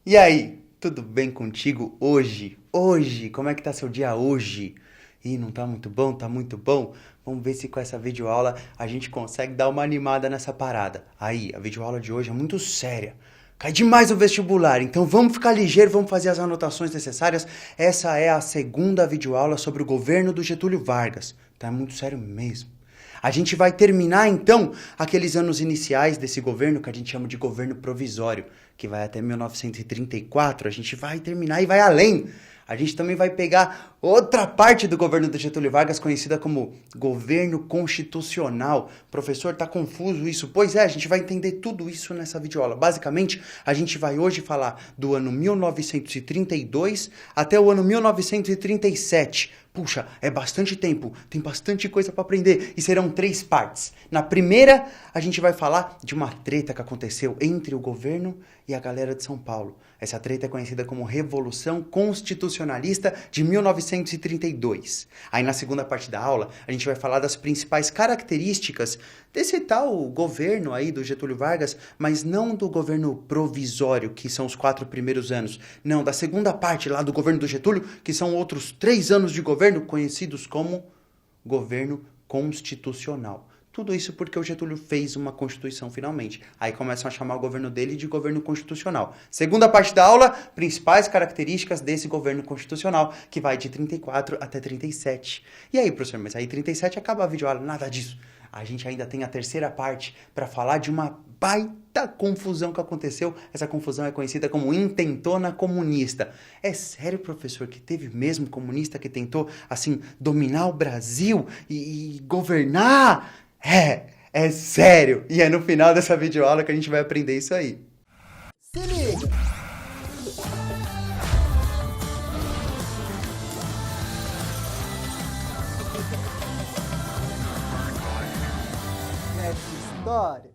E aí, tudo bem contigo hoje? Hoje, como é que tá seu dia hoje? Ih, não tá muito bom? Tá muito bom? Vamos ver se com essa videoaula a gente consegue dar uma animada nessa parada. Aí, a videoaula de hoje é muito séria. Cai demais o vestibular, então vamos ficar ligeiro, vamos fazer as anotações necessárias. Essa é a segunda videoaula sobre o governo do Getúlio Vargas. Tá muito sério mesmo. A gente vai terminar então aqueles anos iniciais desse governo que a gente chama de governo provisório, que vai até 1934. A gente vai terminar e vai além. A gente também vai pegar outra parte do governo do Getúlio Vargas, conhecida como governo constitucional. Professor, tá confuso isso? Pois é, a gente vai entender tudo isso nessa videoaula. Basicamente, a gente vai hoje falar do ano 1932 até o ano 1937. Puxa, é bastante tempo, tem bastante coisa para aprender e serão 3 partes. Na primeira, a gente vai falar de uma treta que aconteceu entre o governo e a galera de São Paulo. Essa treta é conhecida como Revolução Constitucionalista de 1932. Aí na segunda parte da aula, a gente vai falar das principais características desse tal governo aí do Getúlio Vargas, mas não do governo provisório, que são os 4 primeiros anos. Não, da segunda parte lá do governo do Getúlio, que são outros 3 anos de governo, conhecidos como governo constitucional. Tudo isso porque o Getúlio fez uma Constituição finalmente. Aí começam a chamar o governo dele de governo constitucional. Segunda parte da aula, principais características desse governo constitucional, que vai de 34 até 37. E aí, professor, mas aí 37 acaba a videoaula? Nada disso. A gente ainda tem a terceira parte para falar de uma baita confusão que aconteceu. Essa confusão é conhecida como intentona comunista. É sério, professor, que teve mesmo comunista que tentou, assim, dominar o Brasil e governar? É sério. E é no final dessa videoaula que a gente vai aprender isso aí. Se liga! Nessa história.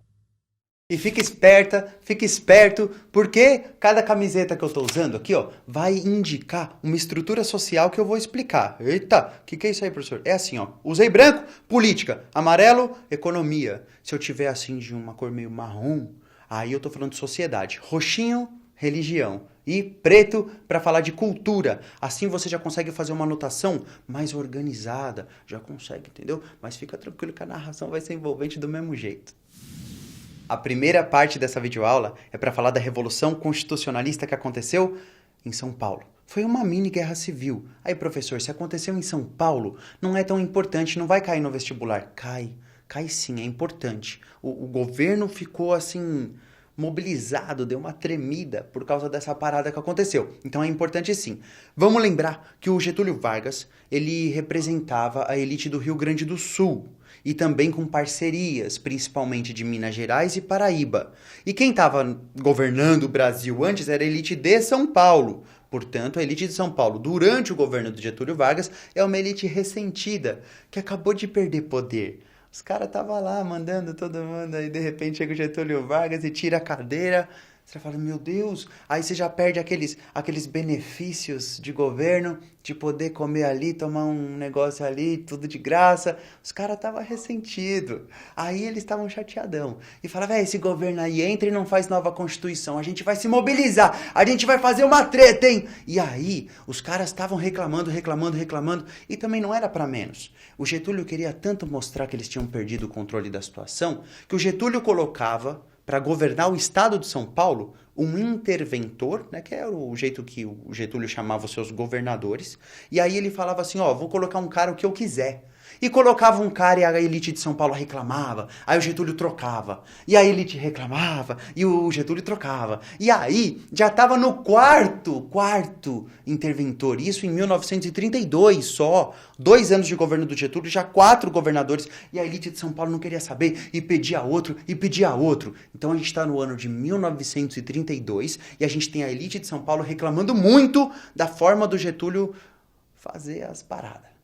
E fica esperta, fica esperto, porque cada camiseta que eu tô usando aqui, ó, vai indicar uma estrutura social que eu vou explicar. Eita, o que é isso aí, professor? É assim, ó, usei branco, política, amarelo, economia. Se eu tiver assim de uma cor meio marrom, aí eu tô falando de sociedade. Roxinho, religião. E preto para falar de cultura. Assim você já consegue fazer uma anotação mais organizada, já consegue, entendeu? Mas fica tranquilo que a narração vai ser envolvente do mesmo jeito. A primeira parte dessa videoaula é para falar da Revolução Constitucionalista que aconteceu em São Paulo. Foi uma mini guerra civil. Aí, professor, se aconteceu em São Paulo, não é tão importante, não vai cair no vestibular. Cai sim, é importante. O governo ficou assim mobilizado, deu uma tremida por causa dessa parada que aconteceu. Então é importante sim. Vamos lembrar que o Getúlio Vargas, ele representava a elite do Rio Grande do Sul e também com parcerias, principalmente de Minas Gerais e Paraíba. E quem estava governando o Brasil antes era a elite de São Paulo. Portanto, a elite de São Paulo, durante o governo de Getúlio Vargas, é uma elite ressentida, que acabou de perder poder. Os caras estavam lá mandando todo mundo, aí de repente chega o Getúlio Vargas e tira a cadeira. Você fala, meu Deus, aí você já perde aqueles benefícios de governo, de poder comer ali, tomar um negócio ali, tudo de graça. Os caras estavam ressentidos. Aí eles estavam chateadão. E falavam, esse governo aí entra e não faz nova Constituição. A gente vai se mobilizar, a gente vai fazer uma treta, hein? E aí os caras estavam reclamando. E também não era para menos. O Getúlio queria tanto mostrar que eles tinham perdido o controle da situação, que o Getúlio colocava para governar o estado de São Paulo, um interventor, né, que era o jeito que o Getúlio chamava os seus governadores, e aí ele falava assim, ó, vou colocar um cara o que eu quiser. E colocava um cara e a elite de São Paulo reclamava, aí o Getúlio trocava, e a elite reclamava, e o Getúlio trocava. E aí já estava no quarto interventor, isso em 1932 só. 2 anos de governo do Getúlio, já 4 governadores, e a elite de São Paulo não queria saber, e pedia outro. Então a gente está no ano de 1932, e a gente tem a elite de São Paulo reclamando muito da forma do Getúlio fazer as paradas.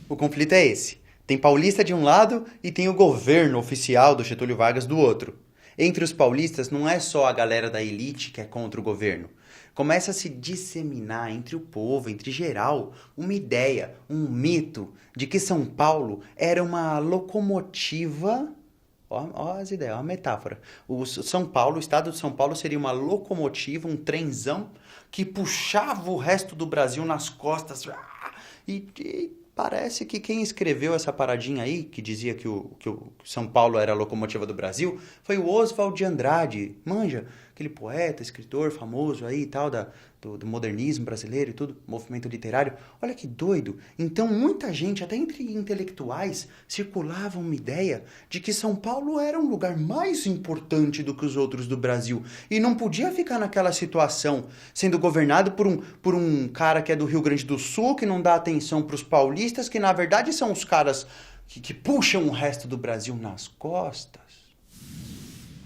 O conflito é esse. Tem paulista de um lado e tem o governo oficial do Getúlio Vargas do outro. Entre os paulistas não é só a galera da elite que é contra o governo. Começa a se disseminar entre o povo, entre geral, uma ideia, um mito de que São Paulo era uma locomotiva Ó as ideias, ó a metáfora. O São Paulo, o estado de São Paulo seria uma locomotiva, um trenzão que puxava o resto do Brasil nas costas. E parece que quem escreveu essa paradinha aí, que dizia que o São Paulo era a locomotiva do Brasil, foi o Oswald de Andrade. Manja, aquele poeta, escritor famoso aí e tal, do modernismo brasileiro e tudo, movimento literário. Olha que doido. Então muita gente, até entre intelectuais, circulava uma ideia de que São Paulo era um lugar mais importante do que os outros do Brasil e não podia ficar naquela situação, sendo governado por um cara que é do Rio Grande do Sul, que não dá atenção para os paulistas, que na verdade são os caras que puxam o resto do Brasil nas costas.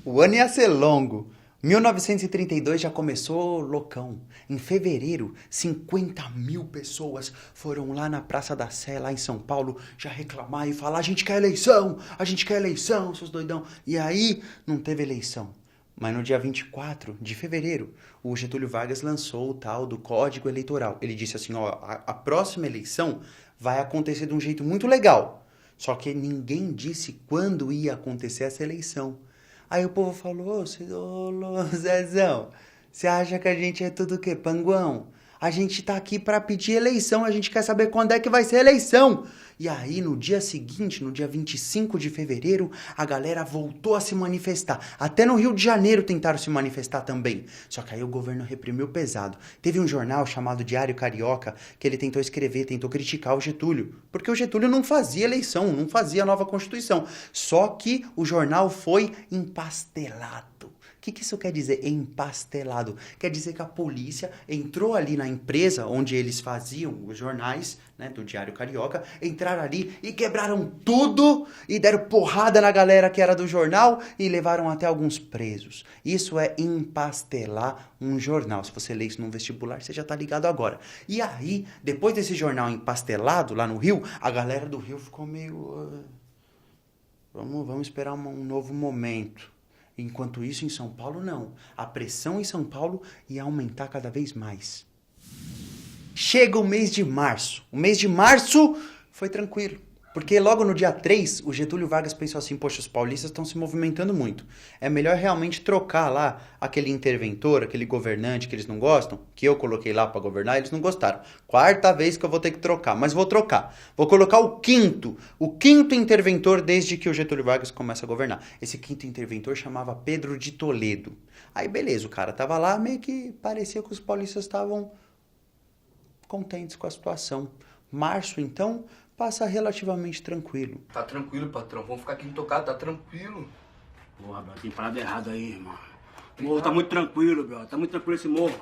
O ano ia ser longo. 1932 já começou loucão. Em fevereiro, 50 mil pessoas foram lá na Praça da Sé, lá em São Paulo, já reclamar e falar: a gente quer eleição, seus doidão. E aí, não teve eleição. Mas no dia 24 de fevereiro, o Getúlio Vargas lançou o tal do Código Eleitoral. Ele disse assim, ó, a próxima eleição vai acontecer de um jeito muito legal. Só que ninguém disse quando ia acontecer essa eleição. Aí o povo falou, ô Zezão, você acha que a gente é tudo o quê? Panguão? A gente tá aqui pra pedir eleição, a gente quer saber quando é que vai ser a eleição. E aí, no dia seguinte, no dia 25 de fevereiro, a galera voltou a se manifestar. Até no Rio de Janeiro tentaram se manifestar também. Só que aí o governo reprimiu pesado. Teve um jornal chamado Diário Carioca que ele tentou escrever, tentou criticar o Getúlio. Porque o Getúlio não fazia eleição, não fazia nova Constituição. Só que o jornal foi empastelado. O que isso quer dizer, empastelado? Quer dizer que a polícia entrou ali na empresa onde eles faziam os jornais, né, do Diário Carioca, entraram ali e quebraram tudo e deram porrada na galera que era do jornal e levaram até alguns presos. Isso é empastelar um jornal. Se você lê isso num vestibular, você já tá ligado agora. E aí, depois desse jornal empastelado lá no Rio, a galera do Rio ficou meio... Vamos esperar um novo momento. Enquanto isso, em São Paulo, não. A pressão em São Paulo ia aumentar cada vez mais. Chega o mês de março. O mês de março foi tranquilo. Porque logo no dia 3, o Getúlio Vargas pensou assim, poxa, os paulistas estão se movimentando muito. É melhor realmente trocar lá aquele interventor, aquele governante que eles não gostam, que eu coloquei lá para governar, eles não gostaram. Quarta vez que eu vou ter que trocar, mas vou trocar. Vou colocar o quinto interventor desde que o Getúlio Vargas começa a governar. Esse quinto interventor chamava Pedro de Toledo. Aí beleza, o cara tava lá, meio que parecia que os paulistas estavam contentes com a situação. Março, então, passa relativamente tranquilo. Tá tranquilo, patrão. Vamos ficar aqui intocado, tá tranquilo. Porra, Bel, tem parada errada aí, irmão. O morro tá muito tranquilo, Bel. Tá muito tranquilo esse morro.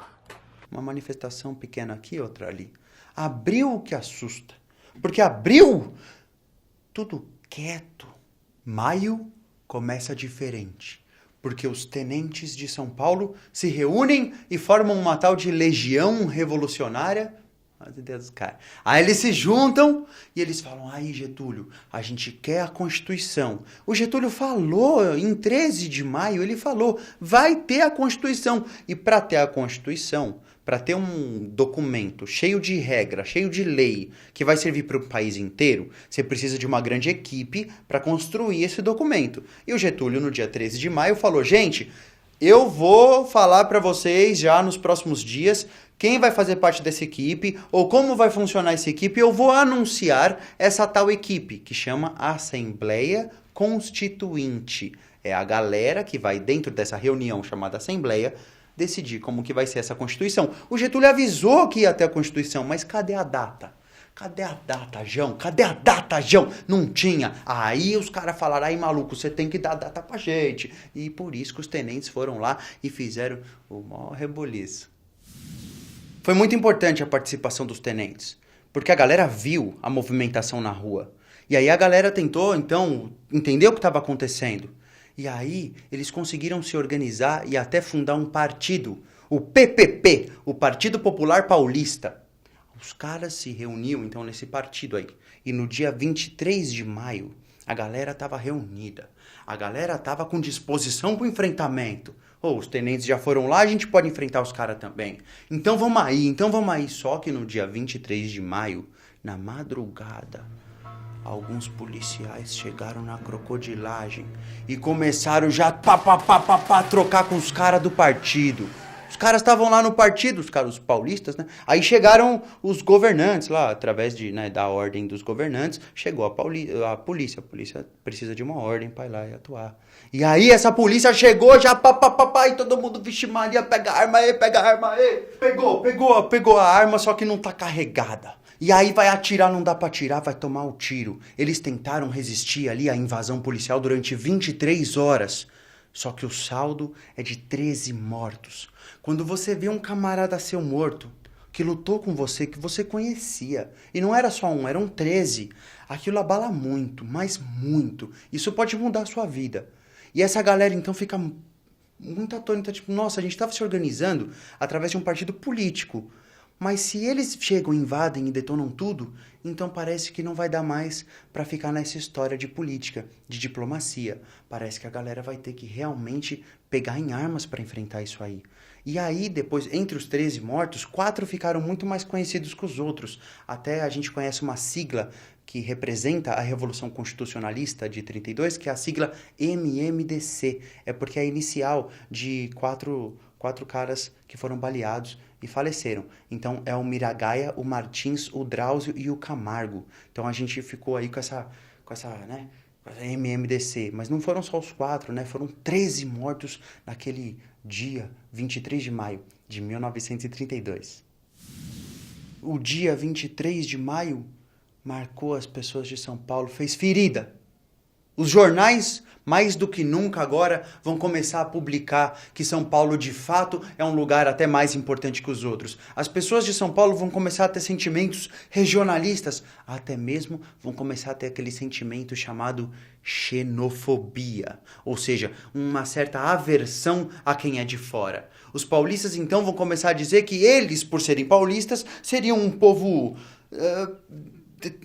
Uma manifestação pequena aqui, outra ali. Abril o que assusta. Porque abril, tudo quieto. Maio começa diferente. Porque os tenentes de São Paulo se reúnem e formam uma tal de Legião Revolucionária. As ideias dos caras. Aí eles se juntam e eles falam, aí Getúlio, a gente quer a Constituição. O Getúlio falou, em 13 de maio, ele falou, vai ter a Constituição. E para ter a Constituição, para ter um documento cheio de regra, cheio de lei, que vai servir para o país inteiro, você precisa de uma grande equipe para construir esse documento. E o Getúlio, no dia 13 de maio, falou, gente, eu vou falar para vocês já nos próximos dias quem vai fazer parte dessa equipe ou como vai funcionar essa equipe. Eu vou anunciar essa tal equipe que chama Assembleia Constituinte. É a galera que vai dentro dessa reunião chamada Assembleia decidir como que vai ser essa Constituição. O Getúlio avisou que ia ter a Constituição, mas cadê a data? Cadê a data, João? Cadê a data, João? Não tinha. Aí os caras falaram, aí maluco, você tem que dar a data pra gente. E por isso que os tenentes foram lá e fizeram o maior reboliço. Foi muito importante a participação dos tenentes, porque a galera viu a movimentação na rua. E aí a galera tentou, então, entender o que estava acontecendo. E aí eles conseguiram se organizar e até fundar um partido, o PPP, o Partido Popular Paulista. Os caras se reuniam, então, nesse partido aí. E no dia 23 de maio, a galera estava reunida. A galera estava com disposição para o enfrentamento. Os tenentes já foram lá, a gente pode enfrentar os caras também. Então vamos aí. Só que no dia 23 de maio, na madrugada, alguns policiais chegaram na crocodilagem e começaram já pá, trocar com os caras do partido. Os caras estavam lá no partido, os paulistas, né? Aí chegaram os governantes lá, através da ordem dos governantes, chegou a polícia. A polícia precisa de uma ordem para ir lá e atuar. E aí essa polícia chegou já e todo mundo, vixe Maria, pega a arma aí. Pegou a arma, só que não tá carregada. E aí vai atirar, não dá pra atirar, vai tomar o tiro. Eles tentaram resistir ali à invasão policial durante 23 horas. Só que o saldo é de 13 mortos. Quando você vê um camarada seu morto, que lutou com você, que você conhecia, e não era só um, eram 13, aquilo abala muito, mas muito. Isso pode mudar a sua vida. E essa galera então fica muito atônita, tipo, nossa, a gente estava se organizando através de um partido político. Mas se eles chegam, invadem e detonam tudo, então parece que não vai dar mais para ficar nessa história de política, de diplomacia. Parece que a galera vai ter que realmente pegar em armas para enfrentar isso aí. E aí, depois, entre os 13 mortos, 4 ficaram muito mais conhecidos que os outros. Até a gente conhece uma sigla que representa a Revolução Constitucionalista de 32, que é a sigla MMDC. É porque é a inicial de quatro caras que foram baleados e faleceram. Então é o Miragaia, o Martins, o Drauzio e o Camargo. Então a gente ficou aí com essa MMDC. Mas não foram só os 4, né? Foram 13 mortos naquele dia 23 de maio de 1932. O dia 23 de maio marcou as pessoas de São Paulo, fez ferida. Os jornais, mais do que nunca agora, vão começar a publicar que São Paulo, de fato, é um lugar até mais importante que os outros. As pessoas de São Paulo vão começar a ter sentimentos regionalistas, até mesmo vão começar a ter aquele sentimento chamado xenofobia, ou seja, uma certa aversão a quem é de fora. Os paulistas, então, vão começar a dizer que eles, por serem paulistas, seriam um povo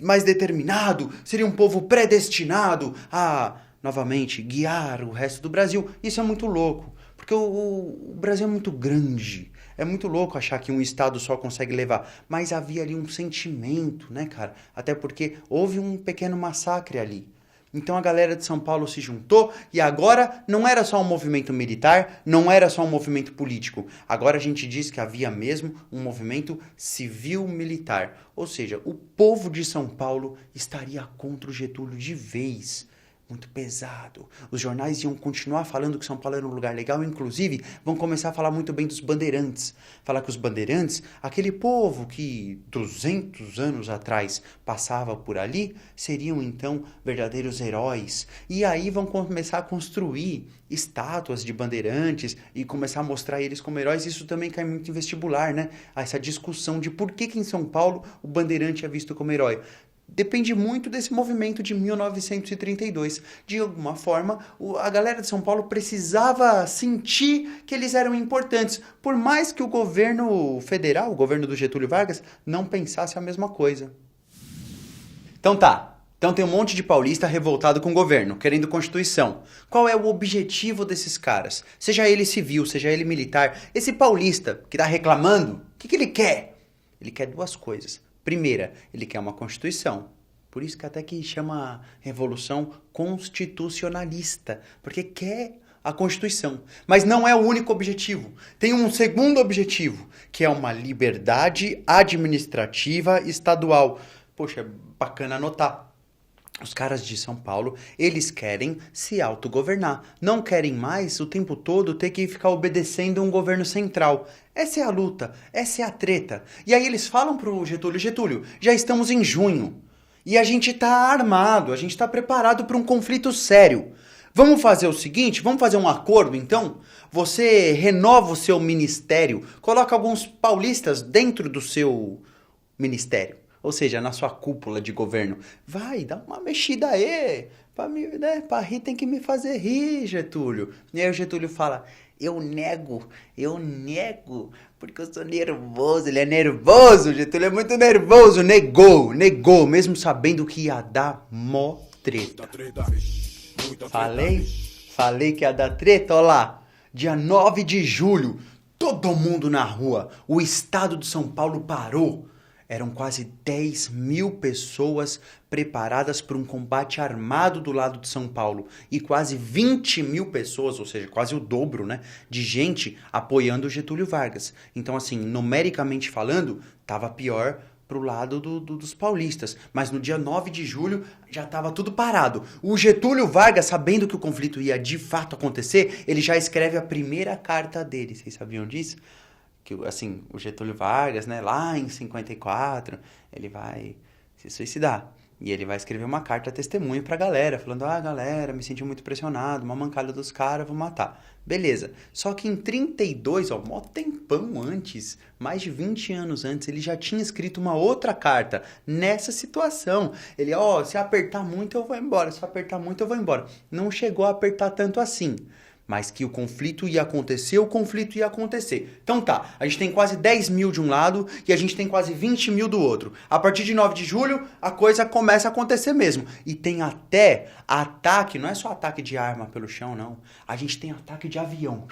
mais determinado, seria um povo predestinado a, novamente, guiar o resto do Brasil. Isso é muito louco, porque o Brasil é muito grande. É muito louco achar que um estado só consegue levar. Mas havia ali um sentimento, né, cara? Até porque houve um pequeno massacre ali. Então a galera de São Paulo se juntou e agora não era só um movimento militar, não era só um movimento político. Agora a gente diz que havia mesmo um movimento civil-militar. Ou seja, o povo de São Paulo estaria contra o Getúlio de vez. Muito pesado. Os jornais iam continuar falando que São Paulo era um lugar legal, inclusive vão começar a falar muito bem dos bandeirantes. Falar que os bandeirantes, aquele povo que 200 anos atrás passava por ali, seriam então verdadeiros heróis. E aí vão começar a construir estátuas de bandeirantes e começar a mostrar eles como heróis. Isso também cai muito em vestibular, né? Essa discussão de por que em São Paulo o bandeirante é visto como herói. Depende muito desse movimento de 1932. De alguma forma, a galera de São Paulo precisava sentir que eles eram importantes, por mais que o governo federal, o governo do Getúlio Vargas, não pensasse a mesma coisa. Então tem um monte de paulista revoltado com o governo, querendo Constituição. Qual é o objetivo desses caras? Seja ele civil, seja ele militar. Esse paulista que está reclamando, o que ele quer? Ele quer 2 coisas. Primeira, ele quer uma Constituição. Por isso que até que chama Revolução Constitucionalista. Porque quer a Constituição. Mas não é o único objetivo. Tem um segundo objetivo, que é uma liberdade administrativa estadual. Poxa, é bacana anotar. Os caras de São Paulo, eles querem se autogovernar. Não querem mais o tempo todo ter que ficar obedecendo um governo central. Essa é a luta, essa é a treta. E aí eles falam pro Getúlio, já estamos em junho. E a gente tá armado, a gente tá preparado para um conflito sério. Vamos fazer o seguinte, vamos fazer um acordo então? Você renova o seu ministério, coloca alguns paulistas dentro do seu ministério. Ou seja, na sua cúpula de governo. Vai, dá uma mexida aí. Pra rir tem que me fazer rir, Getúlio. E aí o Getúlio fala, eu nego, porque eu sou nervoso. Ele é nervoso, o Getúlio é muito nervoso. Negou, mesmo sabendo que ia dar mó treta. Falei que ia dar treta, ó lá. Dia 9 de julho, todo mundo na rua. O estado de São Paulo parou. Eram quase 10 mil pessoas preparadas para um combate armado do lado de São Paulo e quase 20 mil pessoas, ou seja, quase o dobro, né, de gente apoiando o Getúlio Vargas. Então, assim, numericamente falando, estava pior pro lado dos paulistas. Mas no dia 9 de julho já estava tudo parado. O Getúlio Vargas, sabendo que o conflito ia de fato acontecer, ele já escreve a primeira carta dele. Vocês sabiam disso? Que, assim, o Getúlio Vargas, né, lá em 54, ele vai se suicidar. E ele vai escrever uma carta testemunha pra galera, falando, galera, me senti muito pressionado, uma mancada dos caras, vou matar. Beleza. Só que em 32, mó tempão antes, mais de 20 anos antes, ele já tinha escrito uma outra carta nessa situação. Ele, se apertar muito eu vou embora, se apertar muito eu vou embora. Não chegou a apertar tanto assim. Mas que o conflito ia acontecer, o conflito ia acontecer. Então tá, a gente tem quase 10 mil de um lado e a gente tem quase 20 mil do outro. A partir de 9 de julho, a coisa começa a acontecer mesmo. E tem até ataque, não é só ataque de arma pelo chão, não. A gente tem ataque de avião.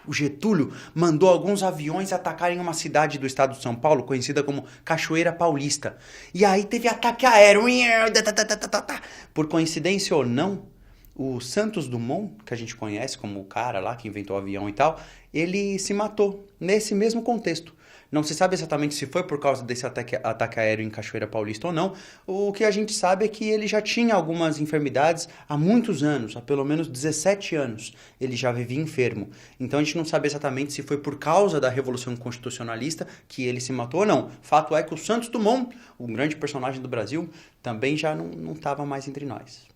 O Getúlio mandou alguns aviões atacarem uma cidade do estado de São Paulo, conhecida como Cachoeira Paulista. E aí teve ataque aéreo. Por coincidência ou não, o Santos Dumont, que a gente conhece como o cara lá que inventou o avião e tal, ele se matou nesse mesmo contexto. Não se sabe exatamente se foi por causa desse ataque aéreo em Cachoeira Paulista ou não. O que a gente sabe é que ele já tinha algumas enfermidades há muitos anos, há pelo menos 17 anos. Ele já vivia enfermo. Então a gente não sabe exatamente se foi por causa da Revolução Constitucionalista que ele se matou ou não. Fato é que o Santos Dumont, um grande personagem do Brasil, também já não estava mais entre nós.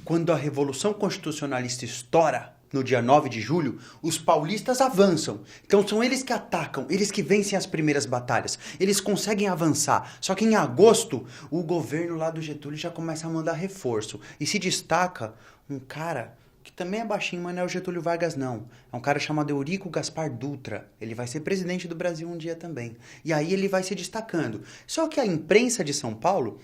Quando a Revolução Constitucionalista estoura, no dia 9 de julho, os paulistas avançam. Então são eles que atacam, eles que vencem as primeiras batalhas. Eles conseguem avançar. Só que em agosto, o governo lá do Getúlio já começa a mandar reforço. E se destaca um cara que também é baixinho, mas não é o Getúlio Vargas, não. É um cara chamado Eurico Gaspar Dutra. Ele vai ser presidente do Brasil um dia também. E aí ele vai se destacando. Só que a imprensa de São Paulo,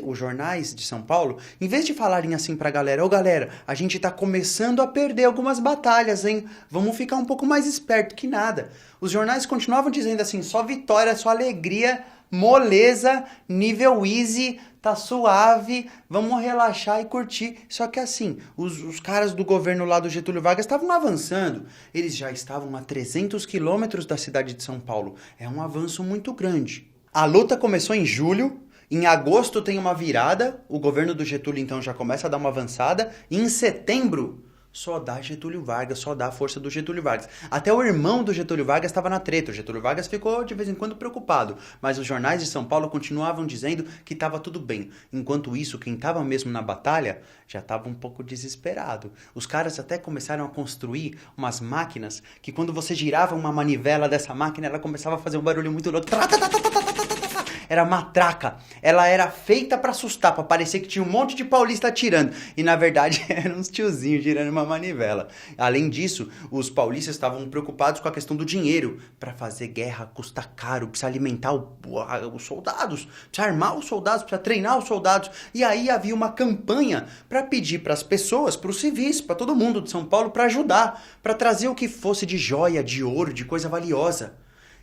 os jornais de São Paulo, em vez de falarem assim pra galera, galera, a gente tá começando a perder algumas batalhas, hein? Vamos ficar um pouco mais esperto que nada. Os jornais continuavam dizendo assim, só vitória, só alegria, moleza, nível easy, tá suave, vamos relaxar e curtir. Só que assim, os caras do governo lá do Getúlio Vargas estavam avançando. Eles já estavam a 300 quilômetros da cidade de São Paulo. É um avanço muito grande. A luta começou em julho. Em agosto tem uma virada. O governo do Getúlio então já começa a dar uma avançada. E em setembro só dá Getúlio Vargas, só dá a força do Getúlio Vargas. Até o irmão do Getúlio Vargas estava na treta. O Getúlio Vargas ficou de vez em quando preocupado, mas os jornais de São Paulo continuavam dizendo que estava tudo bem. Enquanto isso, quem estava mesmo na batalha já estava um pouco desesperado. Os caras até começaram a construir umas máquinas que quando você girava uma manivela dessa máquina, ela começava a fazer um barulho muito louco. Era matraca. Ela era feita pra assustar, pra parecer que tinha um monte de paulista atirando. E na verdade eram uns tiozinhos girando uma manivela. Além disso, os paulistas estavam preocupados com a questão do dinheiro. Pra fazer guerra custa caro, precisa alimentar os soldados, precisa armar os soldados, precisa treinar os soldados. E aí havia uma campanha pra pedir pras pessoas, pros civis, pra todo mundo de São Paulo, pra ajudar, pra trazer o que fosse de joia, de ouro, de coisa valiosa.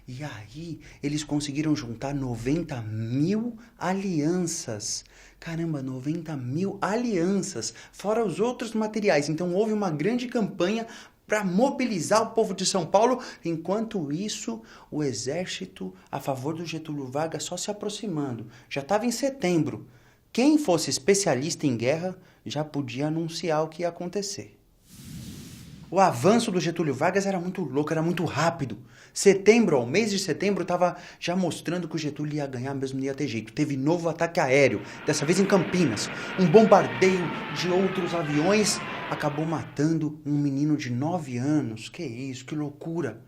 E aí, eles conseguiram juntar 90 mil alianças. Caramba, 90 mil alianças, fora os outros materiais. Então, houve uma grande campanha para mobilizar o povo de São Paulo. Enquanto isso, o exército a favor do Getúlio Vargas só se aproximando. Já estava em setembro. Quem fosse especialista em guerra já podia anunciar o que ia acontecer. O avanço do Getúlio Vargas era muito louco, era muito rápido. O mês de setembro, estava já mostrando que o Getúlio ia ganhar, mesmo não ia ter jeito. Teve novo ataque aéreo, dessa vez em Campinas. Um bombardeio de outros aviões acabou matando um menino de 9 anos. Que isso, que loucura.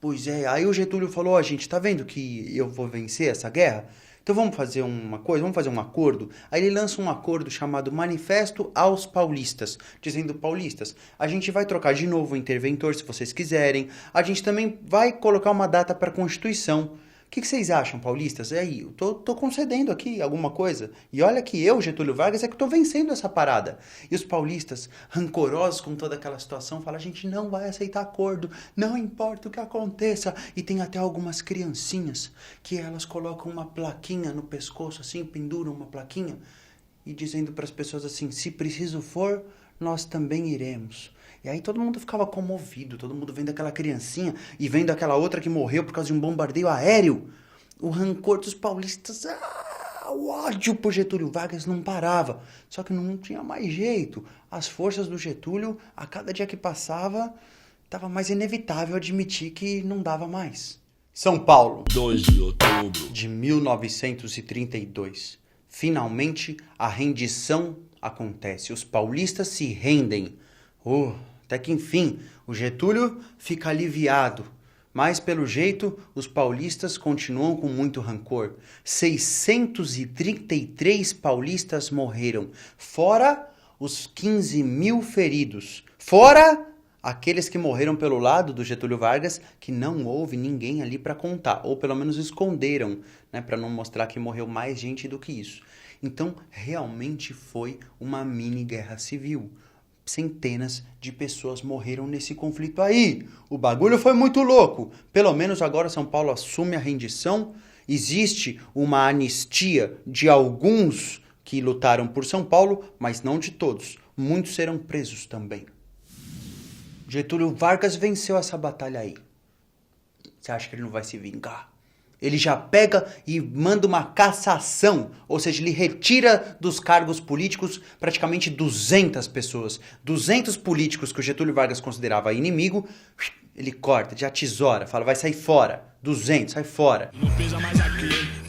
Pois é, aí o Getúlio falou, gente, tá vendo que eu vou vencer essa guerra? Então vamos fazer uma coisa, vamos fazer um acordo. Aí ele lança um acordo chamado Manifesto aos Paulistas, dizendo, paulistas, a gente vai trocar de novo o interventor se vocês quiserem. A gente também vai colocar uma data para a Constituição. que vocês acham, paulistas? E aí, eu tô concedendo aqui alguma coisa. E olha que eu, Getúlio Vargas, é que tô vencendo essa parada. E os paulistas, rancorosos com toda aquela situação, falam, a gente não vai aceitar acordo, não importa o que aconteça. E tem até algumas criancinhas que elas colocam uma plaquinha no pescoço, assim, penduram uma plaquinha, e dizendo para as pessoas assim, se preciso for, nós também iremos. E aí todo mundo ficava comovido, todo mundo vendo aquela criancinha e vendo aquela outra que morreu por causa de um bombardeio aéreo. O rancor dos paulistas, o ódio por Getúlio Vargas não parava. Só que não tinha mais jeito. As forças do Getúlio, a cada dia que passava, estava mais inevitável admitir que não dava mais. São Paulo, 2 de outubro de 1932. Finalmente, a rendição acontece. Os paulistas se rendem. Até que enfim, o Getúlio fica aliviado. Mas, pelo jeito, os paulistas continuam com muito rancor. 633 paulistas morreram, fora os 15 mil feridos. Fora aqueles que morreram pelo lado do Getúlio Vargas, que não houve ninguém ali para contar, ou pelo menos esconderam, né, para não mostrar que morreu mais gente do que isso. Então, realmente foi uma mini guerra civil. Centenas de pessoas morreram nesse conflito aí. O bagulho foi muito louco. Pelo menos agora São Paulo assume a rendição. Existe uma anistia de alguns que lutaram por São Paulo, mas não de todos. Muitos serão presos também. Getúlio Vargas venceu essa batalha aí. Você acha que ele não vai se vingar? Ele já pega e manda uma cassação, ou seja, ele retira dos cargos políticos praticamente 200 pessoas. 200 políticos que o Getúlio Vargas considerava inimigo, ele corta, já tesoura, fala, vai sair fora. 200, sai fora. não pisa mais aqui.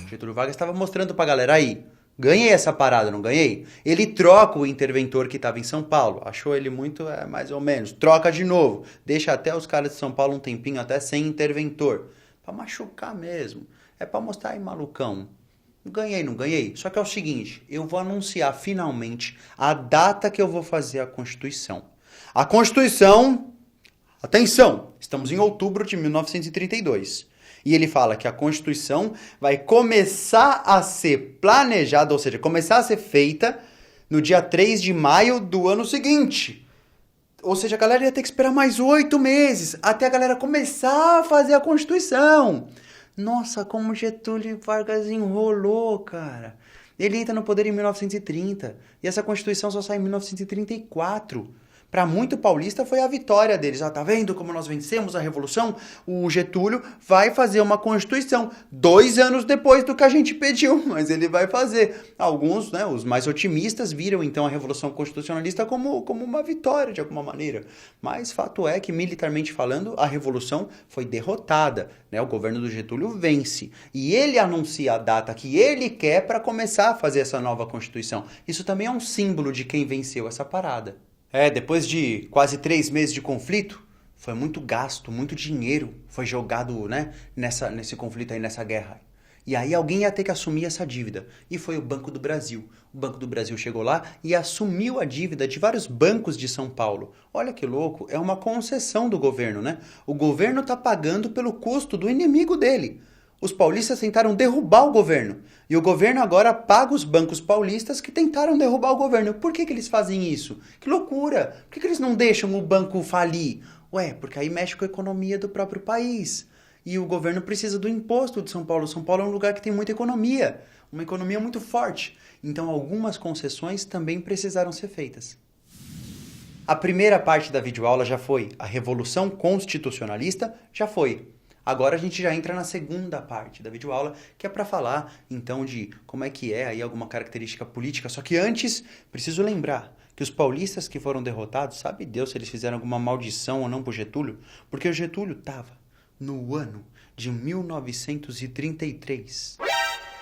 Getúlio Vargas estava mostrando pra galera aí, ganhei essa parada, não ganhei? Ele troca o interventor que estava em São Paulo, achou ele muito, mais ou menos, troca de novo, deixa até os caras de São Paulo um tempinho até sem interventor. Pra machucar mesmo. É pra mostrar aí, malucão. Ganhei, não ganhei? Só que é o seguinte, eu vou anunciar finalmente a data que eu vou fazer a Constituição. A Constituição, atenção, estamos em outubro de 1932. E ele fala que a Constituição vai começar a ser planejada, ou seja, começar a ser feita no dia 3 de maio do ano seguinte. Ou seja, a galera ia ter que esperar mais 8 meses até a galera começar a fazer a Constituição. Nossa, como Getúlio Vargas enrolou, cara. Ele entra no poder em 1930 e essa Constituição só sai em 1934. Para muito paulista foi a vitória deles. Tá vendo como nós vencemos a Revolução? O Getúlio vai fazer uma Constituição 2 anos depois do que a gente pediu, mas ele vai fazer. Alguns, né, os mais otimistas, viram então a Revolução Constitucionalista como uma vitória de alguma maneira. Mas fato é que, militarmente falando, a Revolução foi derrotada, né? O governo do Getúlio vence. E ele anuncia a data que ele quer para começar a fazer essa nova Constituição. Isso também é um símbolo de quem venceu essa parada. Depois de quase 3 meses de conflito, foi muito gasto, muito dinheiro foi jogado, né, nesse conflito aí, nessa guerra. E aí alguém ia ter que assumir essa dívida. E foi o Banco do Brasil. O Banco do Brasil chegou lá e assumiu a dívida de vários bancos de São Paulo. Olha que louco, é uma concessão do governo, né? O governo está pagando pelo custo do inimigo dele. Os paulistas tentaram derrubar o governo. E o governo agora paga os bancos paulistas que tentaram derrubar o governo. Por que eles fazem isso? Que loucura! Por que eles não deixam o banco falir? Porque aí mexe com a economia do próprio país. E o governo precisa do imposto de São Paulo. São Paulo é um lugar que tem muita economia. Uma economia muito forte. Então algumas concessões também precisaram ser feitas. A primeira parte da videoaula já foi. A Revolução Constitucionalista já foi. Agora a gente já entra na segunda parte da videoaula, que é para falar, então, de como é que é aí alguma característica política. Só que antes, preciso lembrar que os paulistas que foram derrotados, sabe Deus se eles fizeram alguma maldição ou não pro Getúlio? Porque o Getúlio estava no ano de 1933.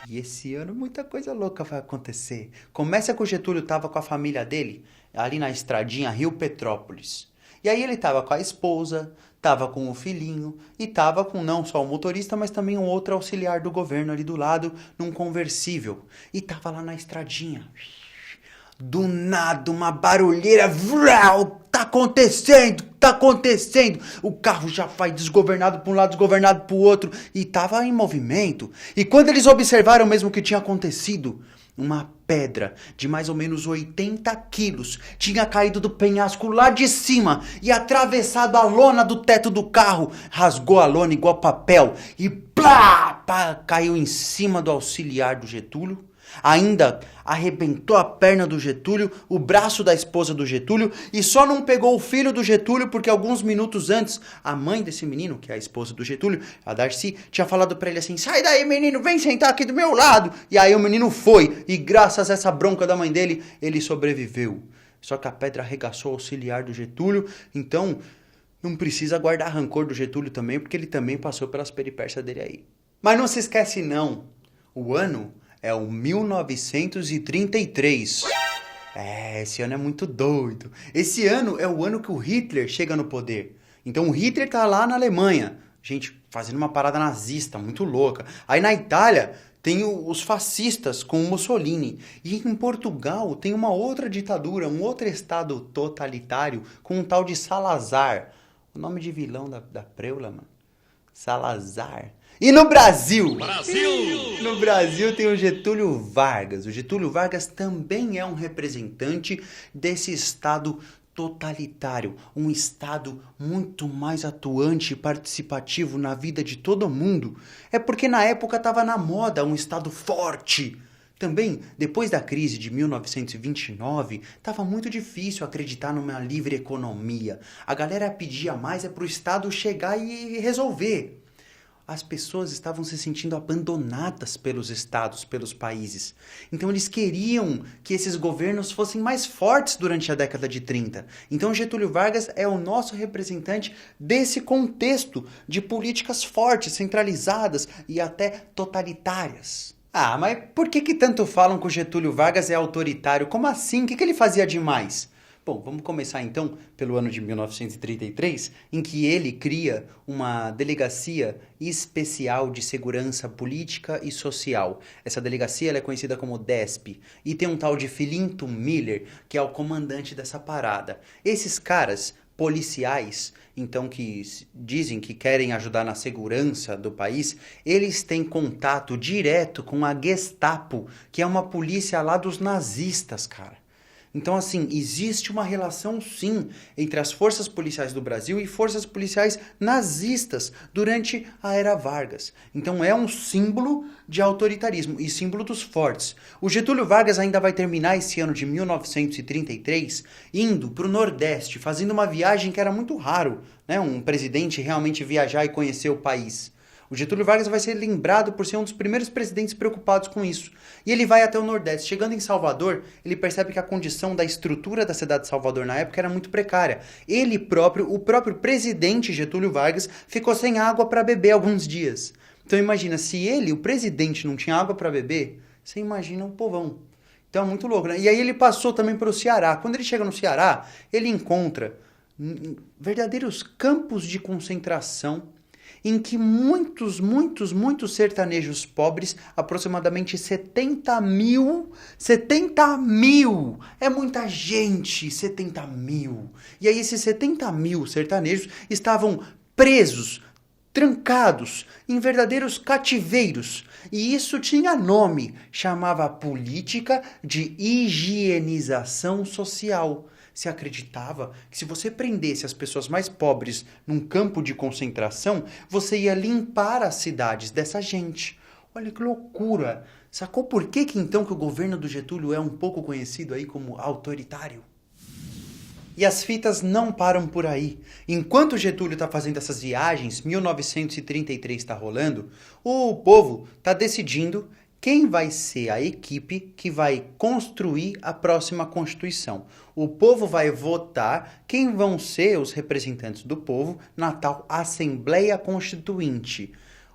E esse ano muita coisa louca vai acontecer. Começa que o Getúlio estava com a família dele, ali na estradinha Rio Petrópolis. E aí ele estava com a esposa, estava com o filhinho e estava com não só o motorista, mas também um outro auxiliar do governo ali do lado, num conversível. E estava lá na estradinha. Do nada, uma barulheira, acontecendo? Tá acontecendo? O carro já vai desgovernado para um lado, desgovernado para o outro, e tava em movimento. E quando eles observaram mesmo o que tinha acontecido, uma pedra de mais ou menos 80 quilos tinha caído do penhasco lá de cima e atravessado a lona do teto do carro, rasgou a lona igual papel e plá, caiu em cima do auxiliar do Getúlio. Ainda arrebentou a perna do Getúlio, o braço da esposa do Getúlio, e só não pegou o filho do Getúlio porque alguns minutos antes, a mãe desse menino, que é a esposa do Getúlio, a Darcy, tinha falado pra ele assim: sai daí, menino, vem sentar aqui do meu lado. E aí o menino foi, e graças a essa bronca da mãe dele, ele sobreviveu. Só que a pedra arregaçou o auxiliar do Getúlio, então não precisa guardar rancor do Getúlio também, porque ele também passou pelas peripécias dele aí. Mas não se esquece não, o ano é o 1933. Esse ano é muito doido. Esse ano é o ano que o Hitler chega no poder. Então o Hitler tá lá na Alemanha, gente, fazendo uma parada nazista muito louca. Aí na Itália tem os fascistas com o Mussolini. E em Portugal tem uma outra ditadura, um outro estado totalitário com um tal de Salazar. O nome de vilão da preula, mano. Salazar. E no Brasil? No Brasil tem o Getúlio Vargas. O Getúlio Vargas também é um representante desse Estado totalitário. Um Estado muito mais atuante e participativo na vida de todo mundo. É porque na época estava na moda um Estado forte. Também, depois da crise de 1929, estava muito difícil acreditar numa livre economia. A galera pedia mais para o Estado chegar e resolver. As pessoas estavam se sentindo abandonadas pelos estados, pelos países. Então eles queriam que esses governos fossem mais fortes durante a década de 30. Então Getúlio Vargas é o nosso representante desse contexto de políticas fortes, centralizadas e até totalitárias. Ah, mas por que tanto falam que o Getúlio Vargas é autoritário? Como assim? O que ele fazia demais? Bom, vamos começar então pelo ano de 1933, em que ele cria uma delegacia especial de segurança política e social. Essa delegacia ela é conhecida como DESP, e tem um tal de Filinto Miller, que é o comandante dessa parada. Esses caras policiais, então, que dizem que querem ajudar na segurança do país, eles têm contato direto com a Gestapo, que é uma polícia lá dos nazistas, cara. Então, assim, existe uma relação, sim, entre as forças policiais do Brasil e forças policiais nazistas durante a era Vargas. Então, é um símbolo de autoritarismo e símbolo dos fortes. O Getúlio Vargas ainda vai terminar esse ano de 1933 indo para o Nordeste, fazendo uma viagem que era muito raro, né? Um presidente realmente viajar e conhecer o país. O Getúlio Vargas vai ser lembrado por ser um dos primeiros presidentes preocupados com isso. E ele vai até o Nordeste. Chegando em Salvador, ele percebe que a condição da estrutura da cidade de Salvador na época era muito precária. Ele próprio, o próprio presidente Getúlio Vargas, ficou sem água para beber alguns dias. Então imagina, se ele, o presidente, não tinha água para beber, você imagina o povão. Então é muito louco, né? E aí ele passou também para o Ceará. Quando ele chega no Ceará, ele encontra verdadeiros campos de concentração em que muitos sertanejos pobres, aproximadamente 70 mil, é muita gente, 70 mil. E aí esses 70 mil sertanejos estavam presos, trancados em verdadeiros cativeiros. E isso tinha nome, chamava política de higienização social. Se acreditava que se você prendesse as pessoas mais pobres num campo de concentração, você ia limpar as cidades dessa gente. Olha que loucura! Sacou por que então que o governo do Getúlio é um pouco conhecido aí como autoritário? E as fitas não param por aí. Enquanto o Getúlio está fazendo essas viagens, 1933 está rolando, o povo está decidindo quem vai ser a equipe que vai construir a próxima Constituição. O povo vai votar quem vão ser os representantes do povo na tal Assembleia Constituinte.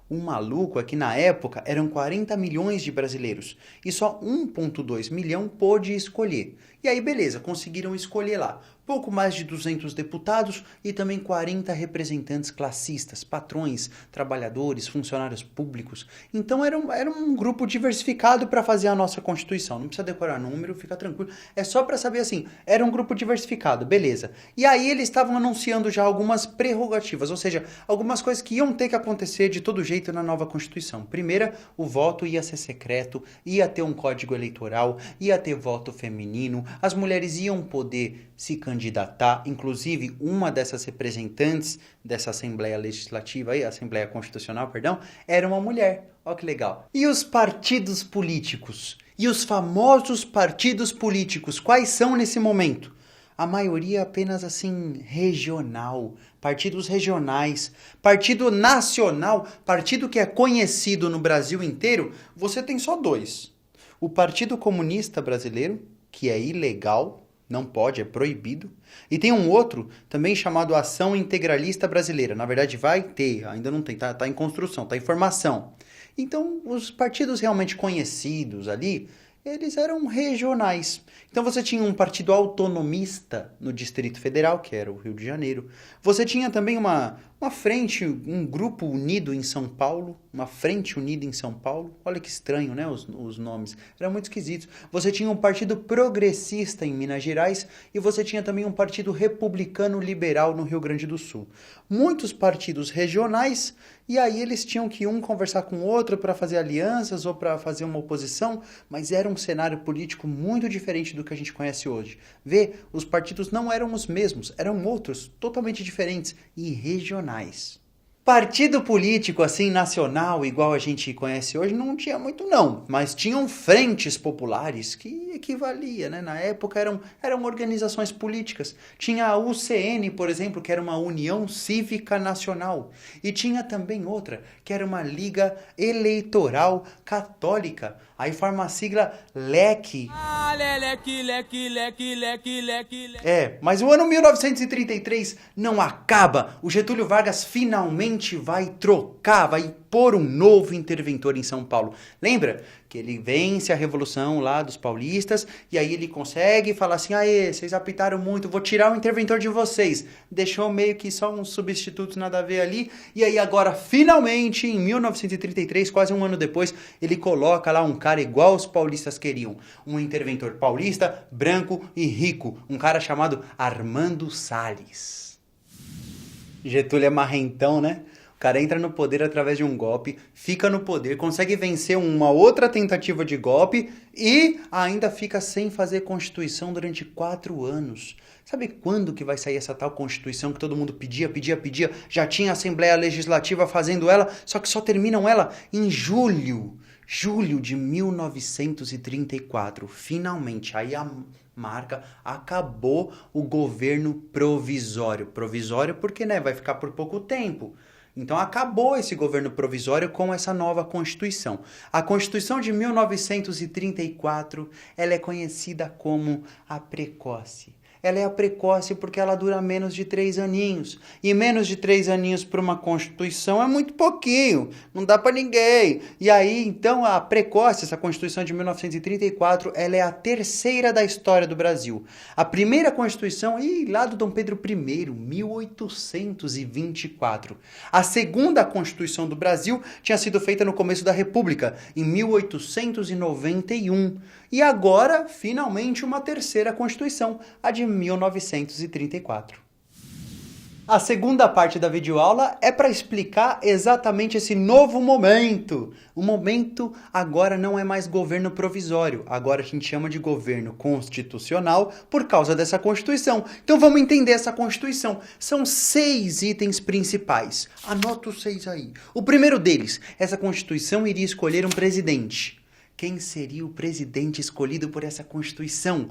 O maluco é que na época eram 40 milhões de brasileiros e só 1,2 milhão pôde escolher. E aí beleza, conseguiram escolher lá. pouco mais de 200 deputados e também 40 representantes classistas, patrões, trabalhadores, funcionários públicos. Então era um grupo diversificado para fazer a nossa Constituição. Não precisa decorar número, fica tranquilo. É só para saber assim, era um grupo diversificado, beleza. E aí eles estavam anunciando já algumas prerrogativas, ou seja, algumas coisas que iam ter que acontecer de todo jeito na nova Constituição. Primeira, o voto ia ser secreto, ia ter um código eleitoral, ia ter voto feminino, as mulheres iam poder se candidatar, inclusive uma dessas representantes dessa Assembleia Legislativa, aí, Assembleia Constitucional, perdão, era uma mulher. Olha que legal. E os partidos políticos? E os famosos partidos políticos, quais são nesse momento? A maioria apenas assim, regional, partidos regionais, partido nacional, partido que é conhecido no Brasil inteiro, você tem só dois. O Partido Comunista Brasileiro, que é ilegal, não pode, é proibido. E tem um outro, também chamado Ação Integralista Brasileira. Na verdade vai ter, ainda não tem, tá em construção, tá em formação. Então os partidos realmente conhecidos ali, eles eram regionais. Então você tinha um partido autonomista no Distrito Federal, que era o Rio de Janeiro. Você tinha também uma frente, um grupo unido em São Paulo, uma frente unida em São Paulo. Olha que estranho, né, os nomes. Eram muito esquisitos. Você tinha um partido progressista em Minas Gerais e você tinha também um partido republicano liberal no Rio Grande do Sul. Muitos partidos regionais, e aí eles tinham que um conversar com o outro para fazer alianças ou para fazer uma oposição, mas era um cenário político muito diferente do que a gente conhece hoje. Vê, os partidos não eram os mesmos, eram outros, totalmente diferentes e regionais. Partido político assim nacional, igual a gente conhece hoje, não tinha muito não, mas tinham frentes populares que equivalia, né? Na época eram organizações políticas. Tinha a UCN, por exemplo, que era uma União Cívica Nacional, e tinha também outra, que era uma Liga Eleitoral Católica. Aí forma a sigla LEC. Mas o ano 1933 não acaba. O Getúlio Vargas finalmente vai trocar, vai pôr um novo interventor em São Paulo. Lembra que ele vence a Revolução lá dos paulistas e aí ele consegue falar assim, aê, vocês apitaram muito, vou tirar o interventor de vocês. Deixou meio que só uns substitutos nada a ver ali. E aí agora, finalmente, em 1933, quase um ano depois, ele coloca lá um cara igual os paulistas queriam. Um interventor paulista, branco e rico. Um cara chamado Armando Salles. Getúlio é marrentão, né? O cara entra no poder através de um golpe, fica no poder, consegue vencer uma outra tentativa de golpe e ainda fica sem fazer Constituição durante 4 anos. Sabe quando que vai sair essa tal Constituição que todo mundo pedia? Já tinha a Assembleia Legislativa fazendo ela, só que só terminam ela em julho de 1934. Finalmente, aí a marca, acabou o governo provisório. Provisório porque, né, vai ficar por pouco tempo. Então acabou esse governo provisório com essa nova Constituição. A Constituição de 1934, ela é conhecida como a precoce. Ela é a precoce porque ela dura menos de 3 aninhos. E menos de 3 aninhos para uma Constituição é muito pouquinho. Não dá para ninguém. E aí, então, a precoce, essa Constituição de 1934, ela é a terceira da história do Brasil. A primeira Constituição, lá do Dom Pedro I, 1824. A segunda Constituição do Brasil tinha sido feita no começo da República, em 1891. E agora, finalmente, uma terceira Constituição, a de 1934. A segunda parte da videoaula é para explicar exatamente esse novo momento. O momento agora não é mais governo provisório, agora a gente chama de governo constitucional por causa dessa Constituição. Então vamos entender essa Constituição. São 6 itens principais. Anota os 6 aí. O primeiro deles, essa Constituição iria escolher um presidente. Quem seria o presidente escolhido por essa Constituição?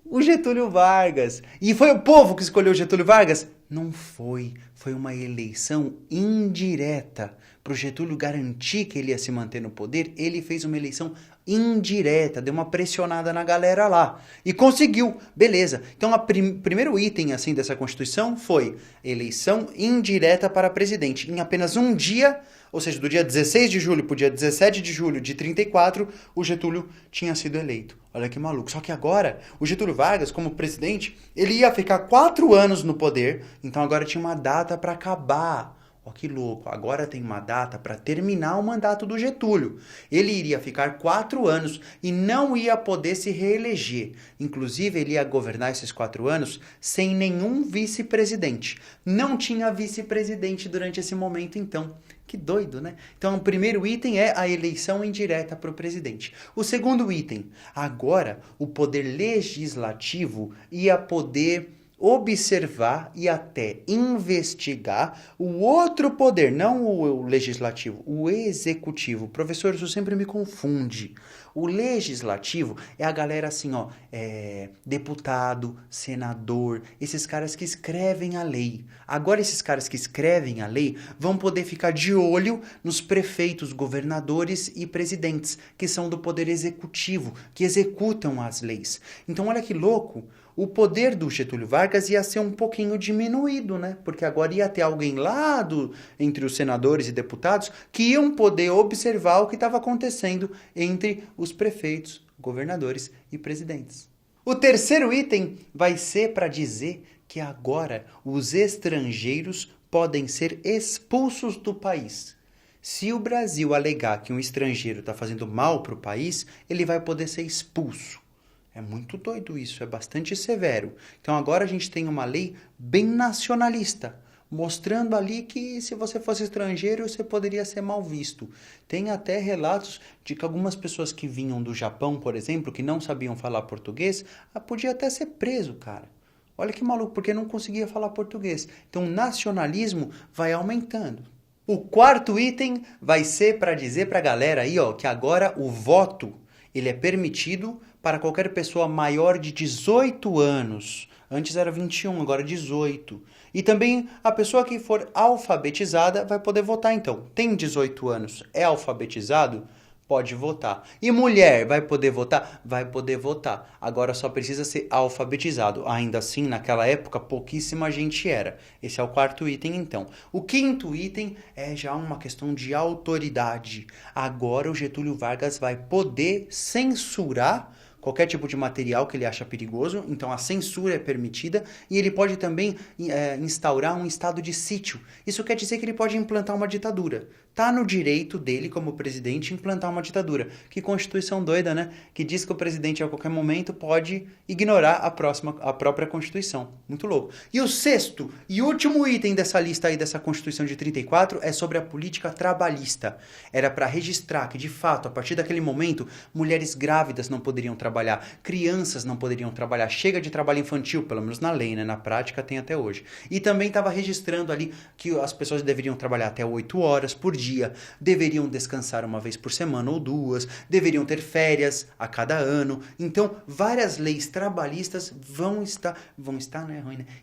O Getúlio Vargas. E foi o povo que escolheu o Getúlio Vargas? Não foi. Foi uma eleição indireta. Para o Getúlio garantir que ele ia se manter no poder, ele fez uma eleição indireta, deu uma pressionada na galera lá. E conseguiu. Beleza. Então, o primeiro item assim, dessa Constituição foi eleição indireta para presidente. Em apenas um dia, Ou seja, do dia 16 de julho para o dia 17 de julho de 34, o Getúlio tinha sido eleito. Olha que maluco. Só que agora, o Getúlio Vargas, como presidente, ele ia ficar 4 anos no poder, então agora tinha uma data para acabar. Ó, que louco. Agora tem uma data para terminar o mandato do Getúlio. Ele iria ficar 4 anos e não ia poder se reeleger. Inclusive, ele ia governar esses 4 anos sem nenhum vice-presidente. Não tinha vice-presidente durante esse momento, então. Que doido, né? Então, o primeiro item é a eleição indireta para o presidente. O segundo item, agora o poder legislativo ia poder observar e até investigar o outro poder, não o legislativo, o executivo. Professor, isso sempre me confunde. O legislativo é a galera assim, ó, deputado, senador, esses caras que escrevem a lei. Agora esses caras que escrevem a lei vão poder ficar de olho nos prefeitos, governadores e presidentes, que são do poder executivo, que executam as leis. Então olha que louco. O poder do Getúlio Vargas ia ser um pouquinho diminuído, né? Porque agora ia ter alguém lá entre os senadores e deputados que iam poder observar o que estava acontecendo entre os prefeitos, governadores e presidentes. O terceiro item vai ser para dizer que agora os estrangeiros podem ser expulsos do país. Se o Brasil alegar que um estrangeiro está fazendo mal para o país, ele vai poder ser expulso. É muito doido isso, é bastante severo. Então agora a gente tem uma lei bem nacionalista, mostrando ali que se você fosse estrangeiro, você poderia ser mal visto. Tem até relatos de que algumas pessoas que vinham do Japão, por exemplo, que não sabiam falar português, podia até ser preso, cara. Olha que maluco, porque não conseguia falar português. Então o nacionalismo vai aumentando. O quarto item vai ser para dizer para a galera aí, ó, que agora o voto ele é permitido para qualquer pessoa maior de 18 anos. Antes era 21, agora 18. E também a pessoa que for alfabetizada vai poder votar então. Tem 18 anos, é alfabetizado? Pode votar. E mulher vai poder votar? Vai poder votar. Agora só precisa ser alfabetizado. Ainda assim, naquela época, pouquíssima gente era. Esse é o quarto item, então. O quinto item é já uma questão de autoridade. Agora o Getúlio Vargas vai poder censurar qualquer tipo de material que ele acha perigoso, então a censura é permitida, e ele pode também instaurar um estado de sítio. Isso quer dizer que ele pode implantar uma ditadura. Tá no direito dele, como presidente, implantar uma ditadura. Que Constituição doida, né? Que diz que o presidente a qualquer momento pode ignorar a própria Constituição. Muito louco. E o sexto e último item dessa lista aí, dessa Constituição de 34, é sobre a política trabalhista. Era para registrar que, de fato, a partir daquele momento, mulheres grávidas não poderiam trabalhar, crianças não poderiam trabalhar, chega de trabalho infantil, pelo menos na lei, né? Na prática tem até hoje. E também estava registrando ali que as pessoas deveriam trabalhar até 8 horas por dia, deveriam descansar uma vez por semana ou 2, deveriam ter férias a cada ano. Então, várias leis trabalhistas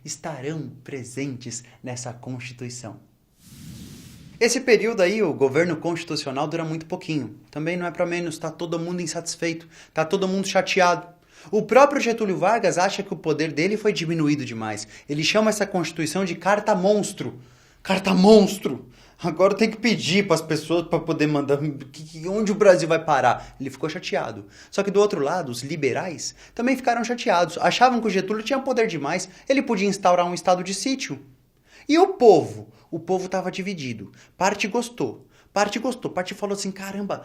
estarão presentes nessa Constituição. Esse período aí, o governo constitucional dura muito pouquinho. Também não é para menos, está todo mundo insatisfeito, está todo mundo chateado. O próprio Getúlio Vargas acha que o poder dele foi diminuído demais. Ele chama essa Constituição de carta monstro. Carta monstro! Agora tem que pedir para as pessoas para poder mandar onde o Brasil vai parar. Ele ficou chateado. Só que do outro lado, os liberais também ficaram chateados. Achavam que o Getúlio tinha poder demais. Ele podia instaurar um estado de sítio. E o povo? O povo estava dividido. Parte gostou. Parte falou assim, caramba,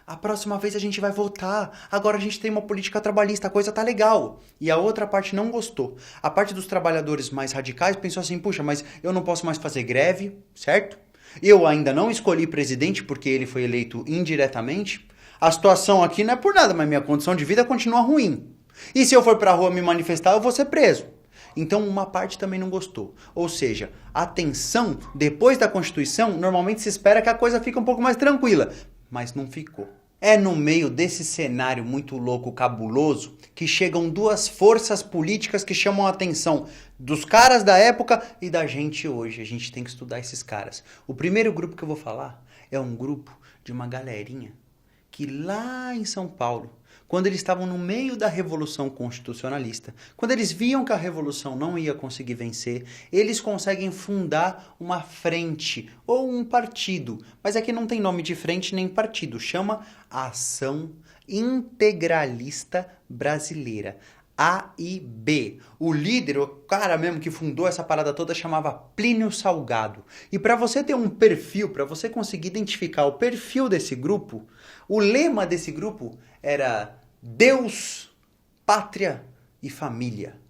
a próxima vez a gente vai votar. Agora a gente tem uma política trabalhista, a coisa tá legal. E a outra parte não gostou. A parte dos trabalhadores mais radicais pensou assim, puxa, mas eu não posso mais fazer greve, certo? Eu ainda não escolhi presidente porque ele foi eleito indiretamente. A situação aqui não é por nada, mas minha condição de vida continua ruim. E se eu for pra rua me manifestar, eu vou ser preso. Então uma parte também não gostou. Ou seja, a tensão, depois da Constituição, normalmente se espera que a coisa fique um pouco mais tranquila. Mas não ficou. É no meio desse cenário muito louco, cabuloso, que chegam duas forças políticas que chamam a atenção dos caras da época e da gente hoje. A gente tem que estudar esses caras. O primeiro grupo que eu vou falar é um grupo de uma galerinha que lá em São Paulo, quando eles estavam no meio da Revolução Constitucionalista, quando eles viam que a Revolução não ia conseguir vencer, eles conseguem fundar uma frente ou um partido. Mas aqui não tem nome de frente nem partido, chama Ação Integralista Brasileira. AIB. O líder, o cara mesmo que fundou essa parada toda, chamava Plínio Salgado. E para você ter um perfil, para você conseguir identificar o perfil desse grupo, o lema desse grupo era Deus, Pátria e Família.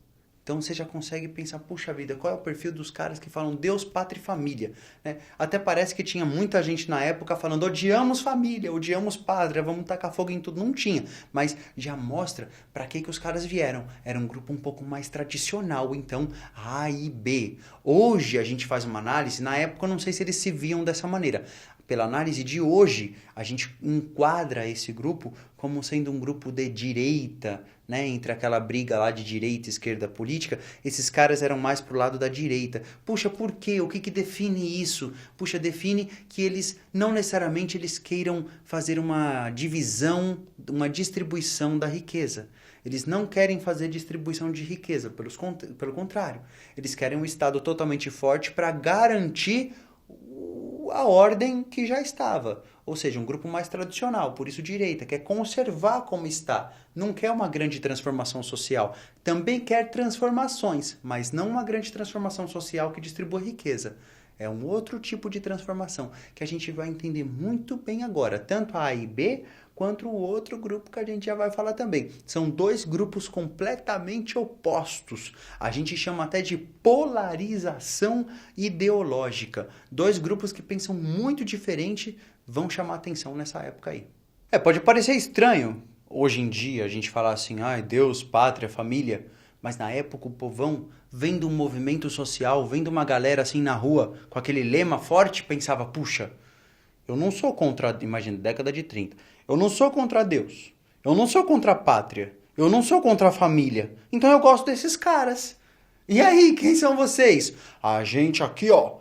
Então você já consegue pensar, puxa vida, qual é o perfil dos caras que falam Deus, Pátria e Família? Né? Até parece que tinha muita gente na época falando odiamos família, odiamos pátria, vamos tacar fogo em tudo. Não tinha, mas já mostra para que os caras vieram. Era um grupo um pouco mais tradicional, então A e B. Hoje a gente faz uma análise, na época eu não sei se eles se viam dessa maneira. Pela análise de hoje, a gente enquadra esse grupo como sendo um grupo de direita, né? Entre aquela briga lá de direita e esquerda política, esses caras eram mais pro lado da direita. Puxa, por quê? O que define isso? Puxa, define que eles não necessariamente eles queiram fazer uma divisão, uma distribuição da riqueza. Eles não querem fazer distribuição de riqueza, pelo contrário. Eles querem um Estado totalmente forte para garantir a ordem que já estava, ou seja, um grupo mais tradicional, por isso direita, quer conservar como está, não quer uma grande transformação social, também quer transformações, mas não uma grande transformação social que distribua riqueza. É um outro tipo de transformação que a gente vai entender muito bem agora, tanto a e B quanto o outro grupo que a gente já vai falar também. São dois grupos completamente opostos. A gente chama até de polarização ideológica. Dois grupos que pensam muito diferente vão chamar atenção nessa época aí. Pode parecer estranho hoje em dia a gente falar assim, ai, Deus, pátria, família, mas na época o povão, vendo um movimento social, vendo uma galera assim na rua com aquele lema forte, pensava, puxa, eu não sou contra, imagina, década de 30, eu não sou contra Deus, eu não sou contra a pátria, eu não sou contra a família, então eu gosto desses caras. E aí, quem são vocês? A gente aqui, ó,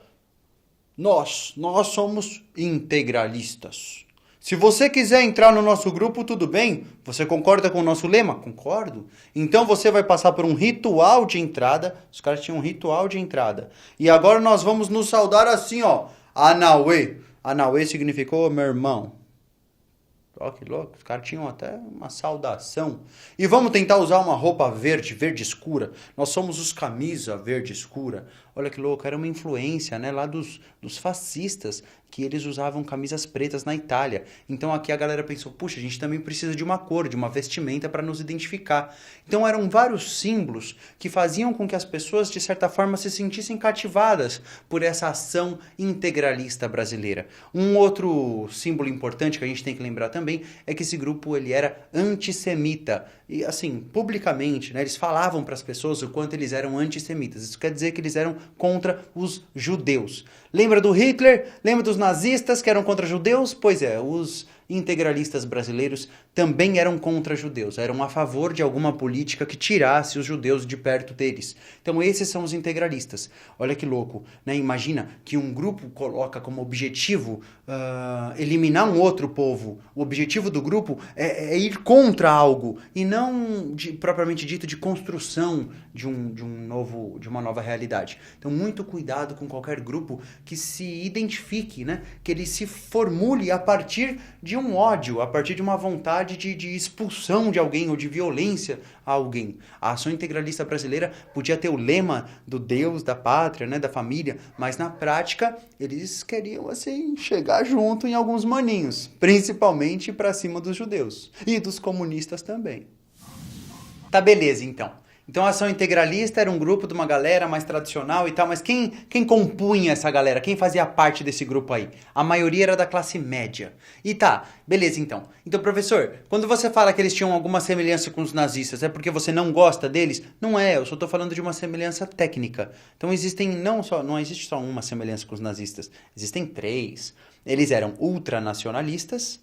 nós somos integralistas. Se você quiser entrar no nosso grupo, tudo bem? Você concorda com o nosso lema? Concordo. Então você vai passar por um ritual de entrada. Os caras tinham um ritual de entrada. E agora nós vamos nos saudar assim, ó. Anauê. Anauê significou meu irmão. Ó, que louco. Os caras tinham até uma saudação. E vamos tentar usar uma roupa verde, verde escura. Nós somos os camisa verde escura. Olha que louco, era uma influência, né, lá dos fascistas, que eles usavam camisas pretas na Itália. Então aqui a galera pensou, puxa, a gente também precisa de uma cor, de uma vestimenta para nos identificar. Então eram vários símbolos que faziam com que as pessoas, de certa forma, se sentissem cativadas por essa ação integralista brasileira. Um outro símbolo importante que a gente tem que lembrar também é que esse grupo ele era antissemita. E assim, publicamente, né, eles falavam para as pessoas o quanto eles eram antissemitas. Isso quer dizer que eles eram contra os judeus. Lembra do Hitler? Lembra dos nazistas que eram contra judeus? Pois é, os integralistas brasileiros também eram contra judeus, eram a favor de alguma política que tirasse os judeus de perto deles. Então esses são os integralistas. Olha que louco, né? Imagina que um grupo coloca como objetivo eliminar um outro povo. O objetivo do grupo é ir contra algo e não propriamente dito de construção de uma nova realidade. Então muito cuidado com qualquer grupo que se identifique, né? Que ele se formule a partir de um ódio, a partir de uma vontade de expulsão de alguém ou de violência a alguém. A ação integralista brasileira podia ter o lema do Deus, da pátria, né, da família, mas na prática eles queriam assim chegar junto em alguns maninhos, principalmente para cima dos judeus e dos comunistas também. Tá, beleza, então. Então a ação integralista era um grupo de uma galera mais tradicional e tal, mas quem compunha essa galera? Quem fazia parte desse grupo aí? A maioria era da classe média. E tá, beleza então. Então, professor, quando você fala que eles tinham alguma semelhança com os nazistas, é porque você não gosta deles? Não é, eu só tô falando de uma semelhança técnica. Então não existe só uma semelhança com os nazistas, existem 3. Eles eram ultranacionalistas.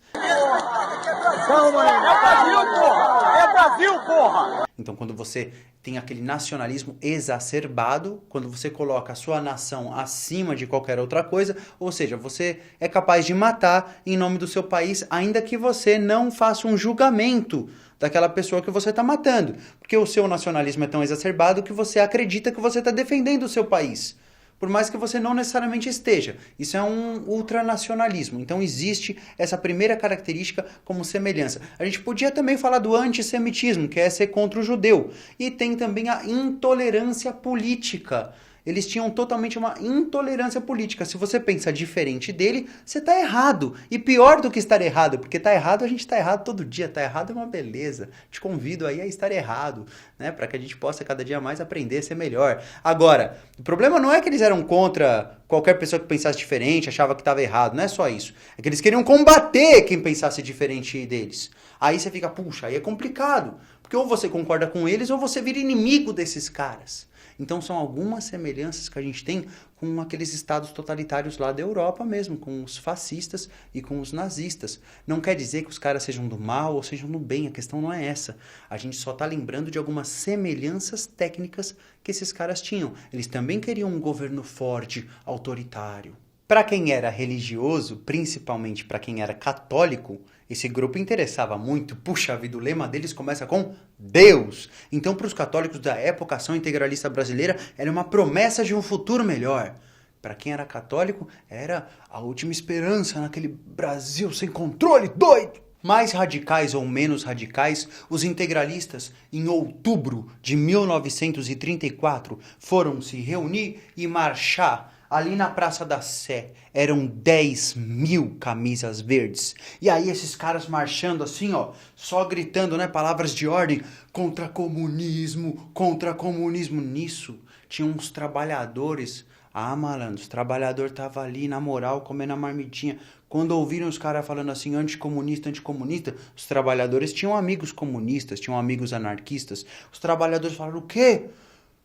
Calma, né? É Brasil, porra! É Brasil, porra! Então, quando você tem aquele nacionalismo exacerbado, quando você coloca a sua nação acima de qualquer outra coisa, ou seja, você é capaz de matar em nome do seu país, ainda que você não faça um julgamento daquela pessoa que você está matando, porque o seu nacionalismo é tão exacerbado que você acredita que você está defendendo o seu país, por mais que você não necessariamente esteja. Isso é um ultranacionalismo. Então existe essa primeira característica como semelhança. A gente podia também falar do antissemitismo, que é ser contra o judeu. E tem também a intolerância política. Eles tinham totalmente uma intolerância política. Se você pensa diferente dele, você está errado. E pior do que estar errado, porque tá errado, a gente está errado todo dia. Tá errado é uma beleza. Te convido aí a estar errado, né? Para que a gente possa cada dia mais aprender a ser melhor. Agora, o problema não é que eles eram contra qualquer pessoa que pensasse diferente, achava que estava errado. Não é só isso. É que eles queriam combater quem pensasse diferente deles. Aí você fica, puxa, aí é complicado. Porque ou você concorda com eles ou você vira inimigo desses caras. Então são algumas semelhanças que a gente tem com aqueles estados totalitários lá da Europa mesmo, com os fascistas e com os nazistas. Não quer dizer que os caras sejam do mal ou sejam do bem, a questão não é essa. A gente só está lembrando de algumas semelhanças técnicas que esses caras tinham. Eles também queriam um governo forte, autoritário. Para quem era religioso, principalmente para quem era católico, esse grupo interessava muito. Puxa vida, o lema deles começa com Deus. Então, para os católicos da época, a ação integralista brasileira era uma promessa de um futuro melhor. Para quem era católico, era a última esperança naquele Brasil sem controle, doido. Mais radicais ou menos radicais, os integralistas, em outubro de 1934, foram se reunir e marchar ali na Praça da Sé. Eram 10.000 camisas verdes. E aí esses caras marchando assim, ó, só gritando, né, palavras de ordem, contra comunismo, contra comunismo. Nisso, tinha uns trabalhadores. Ah, malandro, os trabalhadores estavam ali, na moral, comendo a marmitinha. Quando ouviram os caras falando assim, anticomunista, anticomunista, os trabalhadores tinham amigos comunistas, tinham amigos anarquistas. Os trabalhadores falaram, o quê?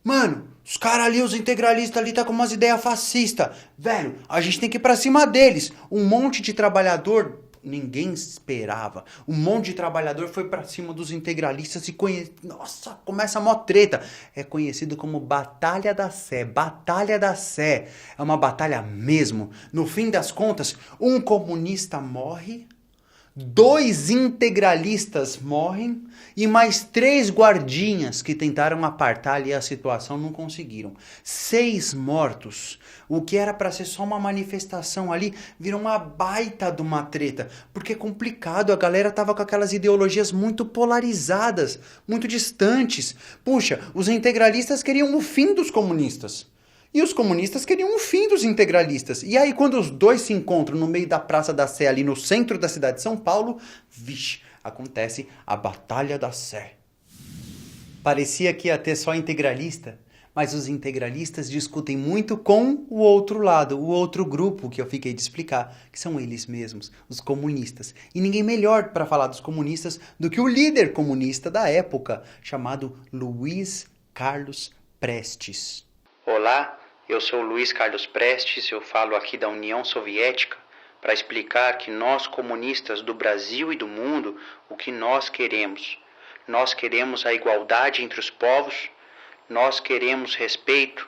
Mano, os caras ali, os integralistas ali, tá com umas ideias fascistas. Velho, a gente tem que ir pra cima deles. Um monte de trabalhador, ninguém esperava. Um monte de trabalhador foi pra cima dos integralistas e nossa, começa a mó treta. É conhecido como Batalha da Sé. Batalha da Sé. É uma batalha mesmo. No fim das contas, um comunista morre, 2 integralistas morrem e mais 3 guardinhas que tentaram apartar ali a situação não conseguiram. 6 mortos. O que era para ser só uma manifestação ali virou uma baita de uma treta. Porque é complicado, a galera tava com aquelas ideologias muito polarizadas, muito distantes. Puxa, os integralistas queriam o fim dos comunistas. E os comunistas queriam o fim dos integralistas. E aí, quando os dois se encontram no meio da Praça da Sé, ali no centro da cidade de São Paulo, vixe, acontece a Batalha da Sé. Parecia que ia ter só integralista, mas os integralistas discutem muito com o outro lado, o outro grupo que eu fiquei de explicar, que são eles mesmos, os comunistas. E ninguém melhor para falar dos comunistas do que o líder comunista da época, chamado Luiz Carlos Prestes. Olá, eu sou Luiz Carlos Prestes, eu falo aqui da União Soviética para explicar que nós comunistas do Brasil e do mundo, o que nós queremos? Nós queremos a igualdade entre os povos, nós queremos respeito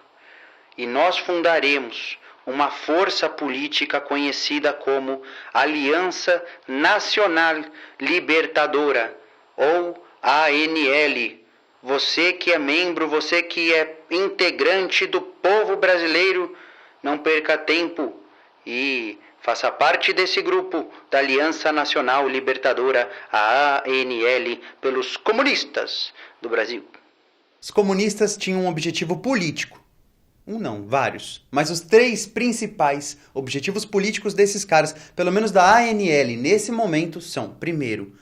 e nós fundaremos uma força política conhecida como Aliança Nacional Libertadora, ou ANL. Você que é membro, você que é integrante do povo brasileiro, não perca tempo e faça parte desse grupo da Aliança Nacional Libertadora, a ANL, pelos comunistas do Brasil. Os comunistas tinham um objetivo político. Um não, vários. Mas os 3 principais objetivos políticos desses caras, pelo menos da ANL, nesse momento, são, primeiro,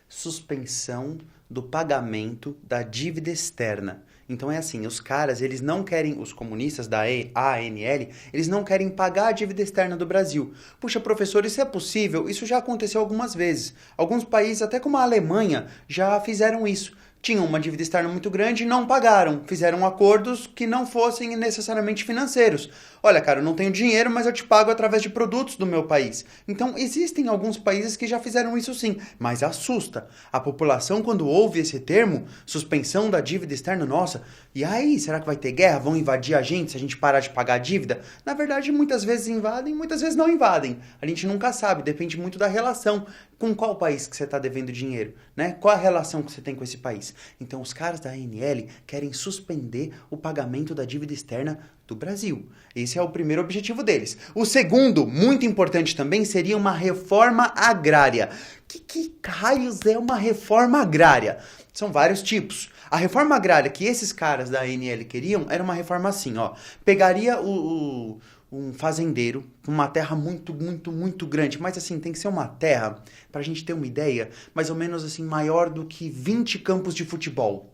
suspensão do pagamento da dívida externa. Então é assim, os caras, eles não querem, os comunistas da ANL, eles não querem pagar a dívida externa do Brasil. Puxa, professor, isso é possível? Isso já aconteceu algumas vezes. Alguns países, até como a Alemanha, já fizeram isso. tinham uma dívida externa muito grande e não pagaram. Fizeram acordos que não fossem necessariamente financeiros. Olha, cara, eu não tenho dinheiro, mas eu te pago através de produtos do meu país. Então, existem alguns países que já fizeram isso sim, mas assusta. A população, quando ouve esse termo, suspensão da dívida externa, nossa, e aí, será que vai ter guerra? Vão invadir a gente se a gente parar de pagar a dívida? Na verdade, muitas vezes invadem, muitas vezes não invadem. A gente nunca sabe, depende muito da relação. Com qual país que você está devendo dinheiro, né? Qual a relação que você tem com esse país? Então, os caras da ANL querem suspender o pagamento da dívida externa do Brasil. Esse é o primeiro objetivo deles. O segundo, muito importante também, seria uma reforma agrária. Que raios é uma reforma agrária? São vários tipos. A reforma agrária que esses caras da ANL queriam era uma reforma assim, ó. Pegaria um fazendeiro com uma terra muito, muito, muito grande, mas assim, tem que ser uma terra, pra gente ter uma ideia, mais ou menos assim, maior do que 20 campos de futebol.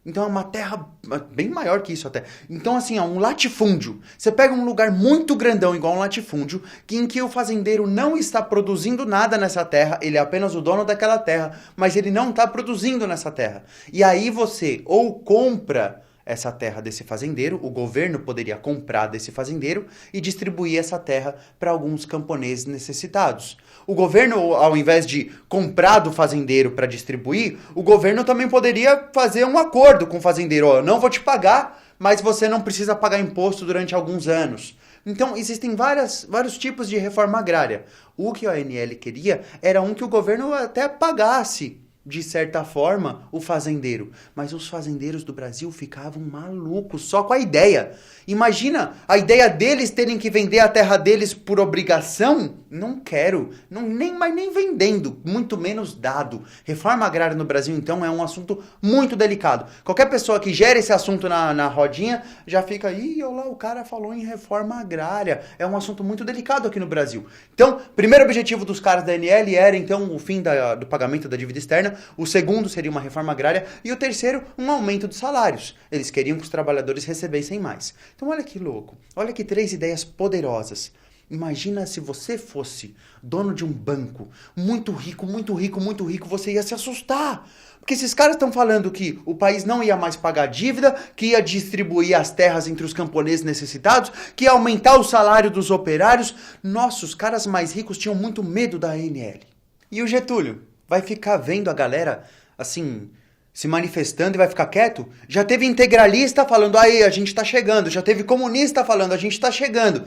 Então é uma terra bem maior que isso até. Então assim, ó, um latifúndio. Você pega um lugar muito grandão, igual um latifúndio, em que o fazendeiro não está produzindo nada nessa terra, ele é apenas o dono daquela terra, mas ele não está produzindo nessa terra. E aí você ou compra essa terra desse fazendeiro, o governo poderia comprar desse fazendeiro e distribuir essa terra para alguns camponeses necessitados. O governo, ao invés de comprar do fazendeiro para distribuir, o governo também poderia fazer um acordo com o fazendeiro. Ó, eu não vou te pagar, mas você não precisa pagar imposto durante alguns anos. Então, existem vários tipos de reforma agrária. O que a ANL queria era um que o governo até pagasse, de certa forma, o fazendeiro. Mas os fazendeiros do Brasil ficavam malucos só com a ideia. Imagina a ideia deles terem que vender a terra deles por obrigação? Não quero. Nem vendendo, muito menos dado. Reforma agrária no Brasil, então, é um assunto muito delicado. Qualquer pessoa que gera esse assunto na rodinha já fica, olha lá, o cara falou em reforma agrária. É um assunto muito delicado aqui no Brasil. Então, primeiro objetivo dos caras da ANL era, então, o fim do pagamento da dívida externa. O segundo seria uma reforma agrária e o terceiro, um aumento dos salários. Eles queriam que os trabalhadores recebessem mais. Então olha que louco, olha que 3 ideias poderosas. Imagina se você fosse dono de um banco, muito rico, muito rico, muito rico, você ia se assustar. Porque esses caras estão falando que o país não ia mais pagar dívida, que ia distribuir as terras entre os camponeses necessitados, que ia aumentar o salário dos operários. Nossa, os caras mais ricos tinham muito medo da ANL. E o Getúlio? Vai ficar vendo a galera, assim, se manifestando e vai ficar quieto? Já teve integralista falando, aí, a gente tá chegando. Já teve comunista falando, a gente tá chegando.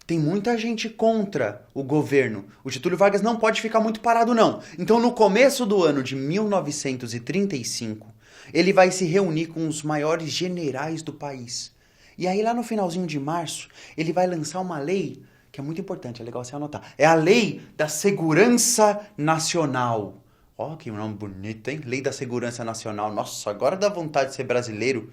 Tem muita gente contra o governo. O Getúlio Vargas não pode ficar muito parado, não. Então, no começo do ano de 1935, ele vai se reunir com os maiores generais do país. E aí, lá no finalzinho de março, ele vai lançar uma lei que é muito importante, é legal você anotar. É a Lei da Segurança Nacional. Ó, que nome bonito, hein? Lei da Segurança Nacional. Nossa, agora dá vontade de ser brasileiro.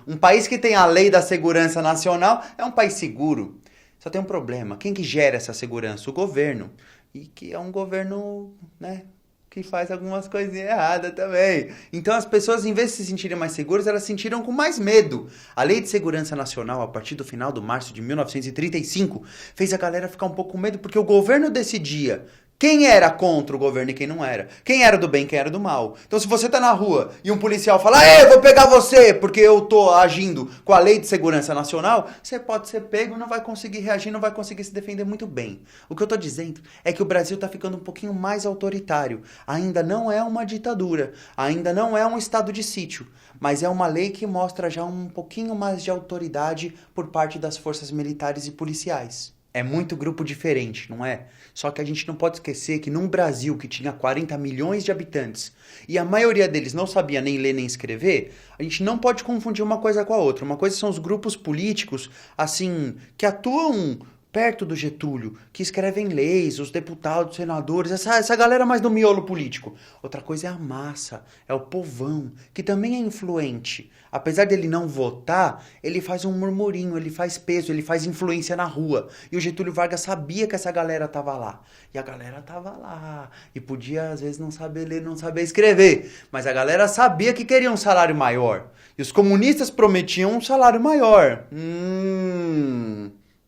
Um país que tem a Lei da Segurança Nacional é um país seguro. Só tem um problema. Quem que gera essa segurança? O governo. E que é um governo, né, que faz algumas coisinhas erradas também. Então as pessoas, em vez de se sentirem mais seguras, elas se sentiram com mais medo. A Lei de Segurança Nacional, a partir do final de março de 1935, fez a galera ficar um pouco com medo, porque o governo decidia quem era contra o governo e quem não era. Quem era do bem e quem era do mal. Então se você tá na rua e um policial fala, eu vou pegar você porque eu tô agindo com a Lei de Segurança Nacional, você pode ser pego, não vai conseguir reagir, não vai conseguir se defender muito bem. O que eu tô dizendo é que o Brasil tá ficando um pouquinho mais autoritário. Ainda não é uma ditadura, ainda não é um estado de sítio, mas é uma lei que mostra já um pouquinho mais de autoridade por parte das forças militares e policiais. É muito grupo diferente, não é? Só que a gente não pode esquecer que num Brasil que tinha 40 milhões de habitantes e a maioria deles não sabia nem ler nem escrever, a gente não pode confundir uma coisa com a outra. Uma coisa são os grupos políticos, assim, que atuam perto do Getúlio, que escrevem leis, os deputados, senadores, essa galera mais do miolo político. Outra coisa é a massa, é o povão, que também é influente. Apesar dele não votar, ele faz um murmurinho, ele faz peso, ele faz influência na rua. E o Getúlio Vargas sabia que essa galera tava lá. E a galera tava lá. E podia, às vezes, não saber ler, não saber escrever. Mas a galera sabia que queria um salário maior. E os comunistas prometiam um salário maior.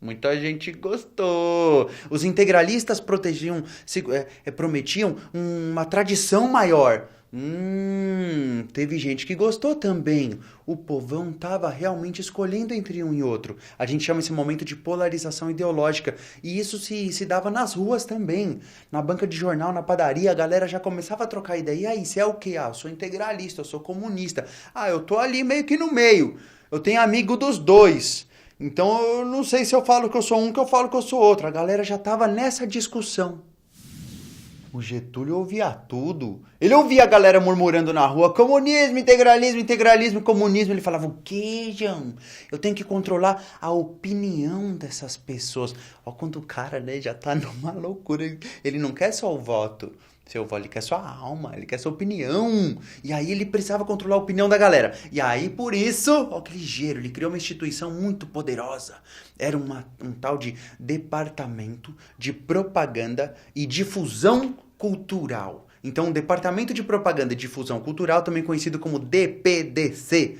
Muita gente gostou. Os integralistas prometiam uma tradição maior. Teve gente que gostou também. O povão tava realmente escolhendo entre um e outro. A gente chama esse momento de polarização ideológica. E isso se dava nas ruas também. Na banca de jornal, na padaria, a galera já começava a trocar ideia. E aí, você é o quê? Eu sou integralista, eu sou comunista. Eu tô ali meio que no meio. Eu tenho amigo dos dois. Então eu não sei se eu falo que eu sou um, que eu falo que eu sou outro. A galera já tava nessa discussão. O Getúlio ouvia tudo. Ele ouvia a galera murmurando na rua, comunismo, integralismo, comunismo. Ele falava, o quê, João? Eu tenho que controlar a opinião dessas pessoas. Ó, quando o cara, né, já tá numa loucura. Ele não quer só o voto. Ele quer sua alma, ele quer sua opinião. E aí ele precisava controlar a opinião da galera. E aí, por isso, ó que ligeiro, ele criou uma instituição muito poderosa. Era um tal de Departamento de Propaganda e Difusão Cultural. Então, o Departamento de Propaganda e Difusão Cultural, também conhecido como DPDC.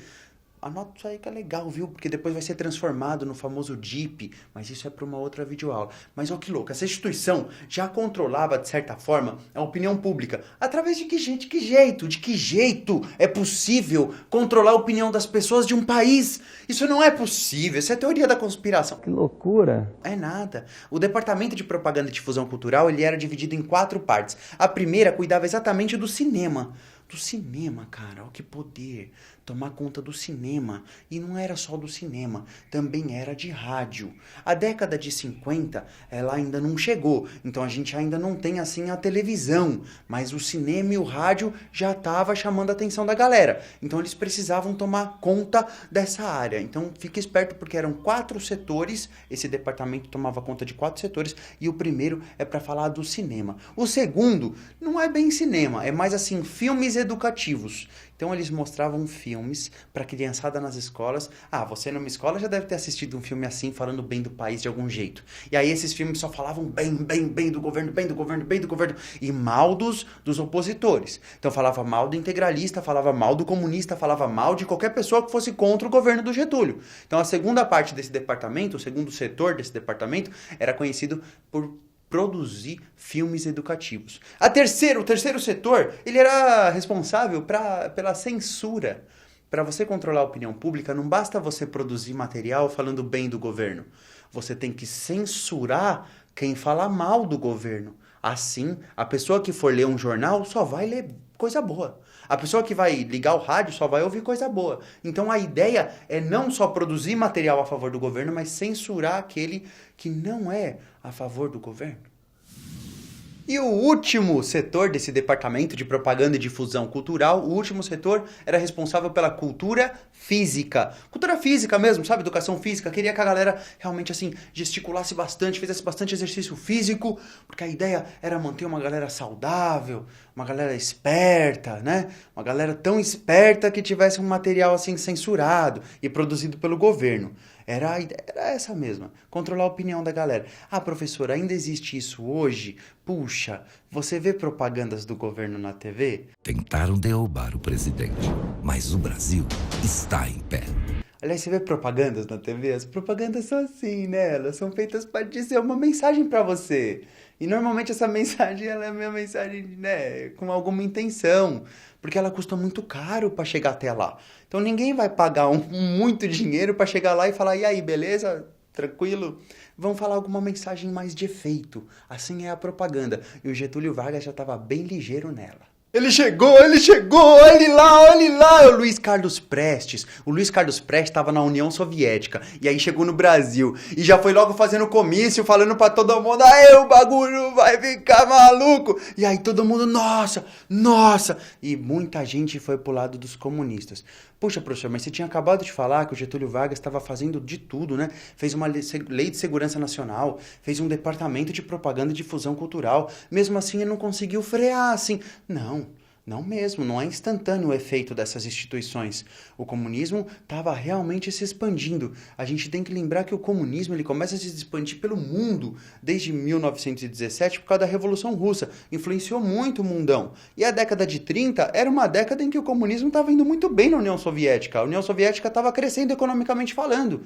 Anota isso aí que é legal, viu? Porque depois vai ser transformado no famoso DIP, mas isso é para uma outra videoaula. Mas olha que louco, essa instituição já controlava, de certa forma, a opinião pública. Através de que jeito? De que jeito é possível controlar a opinião das pessoas de um país? Isso não é possível, isso é teoria da conspiração. Que loucura. É nada. O Departamento de Propaganda e Difusão Cultural, ele era dividido em 4 partes. A primeira cuidava exatamente do cinema. Do cinema, cara, olha que poder. Tomar conta do cinema. E não era só do cinema, também era de rádio. A década de 50, ela ainda não chegou, então a gente ainda não tem assim a televisão, mas o cinema e o rádio já estavam chamando a atenção da galera. Então eles precisavam tomar conta dessa área. Então fique esperto porque eram 4 setores, esse departamento tomava conta de 4 setores, e o primeiro é para falar do cinema. O segundo não é bem cinema, é mais assim, filmes educativos. Então eles mostravam filmes para criançada nas escolas. Você numa escola já deve ter assistido um filme assim, falando bem do país de algum jeito. E aí esses filmes só falavam bem do governo, e mal dos opositores. Então falava mal do integralista, falava mal do comunista, falava mal de qualquer pessoa que fosse contra o governo do Getúlio. Então a segunda parte desse departamento, o segundo setor desse departamento, era conhecido por produzir filmes educativos. O terceiro setor, ele era responsável pela censura. Para você controlar a opinião pública, não basta você produzir material falando bem do governo. Você tem que censurar quem fala mal do governo. Assim, a pessoa que for ler um jornal só vai ler coisa boa. A pessoa que vai ligar o rádio só vai ouvir coisa boa. Então a ideia é não só produzir material a favor do governo, mas censurar aquele que não é a favor do governo. E o último setor desse departamento de propaganda e difusão cultural, o último setor era responsável pela cultura física. Cultura física mesmo, sabe? Educação física. Queria que a galera realmente assim gesticulasse bastante, fizesse bastante exercício físico, porque a ideia era manter uma galera saudável, uma galera esperta, né? Uma galera tão esperta que tivesse um material assim censurado e produzido pelo governo. Era essa mesma, controlar a opinião da galera. Professor, ainda existe isso hoje? Puxa, você vê propagandas do governo na TV? Tentaram derrubar o presidente, mas o Brasil está em pé. Aliás, você vê propagandas na TV? As propagandas são assim, né? Elas são feitas para dizer uma mensagem para você. E normalmente essa mensagem, ela é uma mensagem, né, com alguma intenção. Porque ela custa muito caro para chegar até lá. Então ninguém vai pagar muito dinheiro para chegar lá e falar, e aí, beleza? Tranquilo? Vão falar alguma mensagem mais de efeito. Assim é a propaganda. E o Getúlio Vargas já estava bem ligeiro nela. Ele chegou, olhe lá, o Luiz Carlos Prestes. O Luiz Carlos Prestes estava na União Soviética, e aí chegou no Brasil, e já foi logo fazendo comício, falando pra todo mundo, o bagulho vai ficar maluco. E aí todo mundo, nossa, e muita gente foi pro lado dos comunistas. Poxa, professor, mas você tinha acabado de falar que o Getúlio Vargas estava fazendo de tudo, né? Fez uma lei de segurança nacional, fez um departamento de propaganda e difusão cultural. Mesmo assim, ele não conseguiu frear, assim. Não mesmo, não é instantâneo o efeito dessas instituições. O comunismo estava realmente se expandindo. A gente tem que lembrar que o comunismo ele começa a se expandir pelo mundo desde 1917 por causa da Revolução Russa. Influenciou muito o mundão. E a década de 30 era uma década em que o comunismo estava indo muito bem na União Soviética. A União Soviética estava crescendo economicamente falando.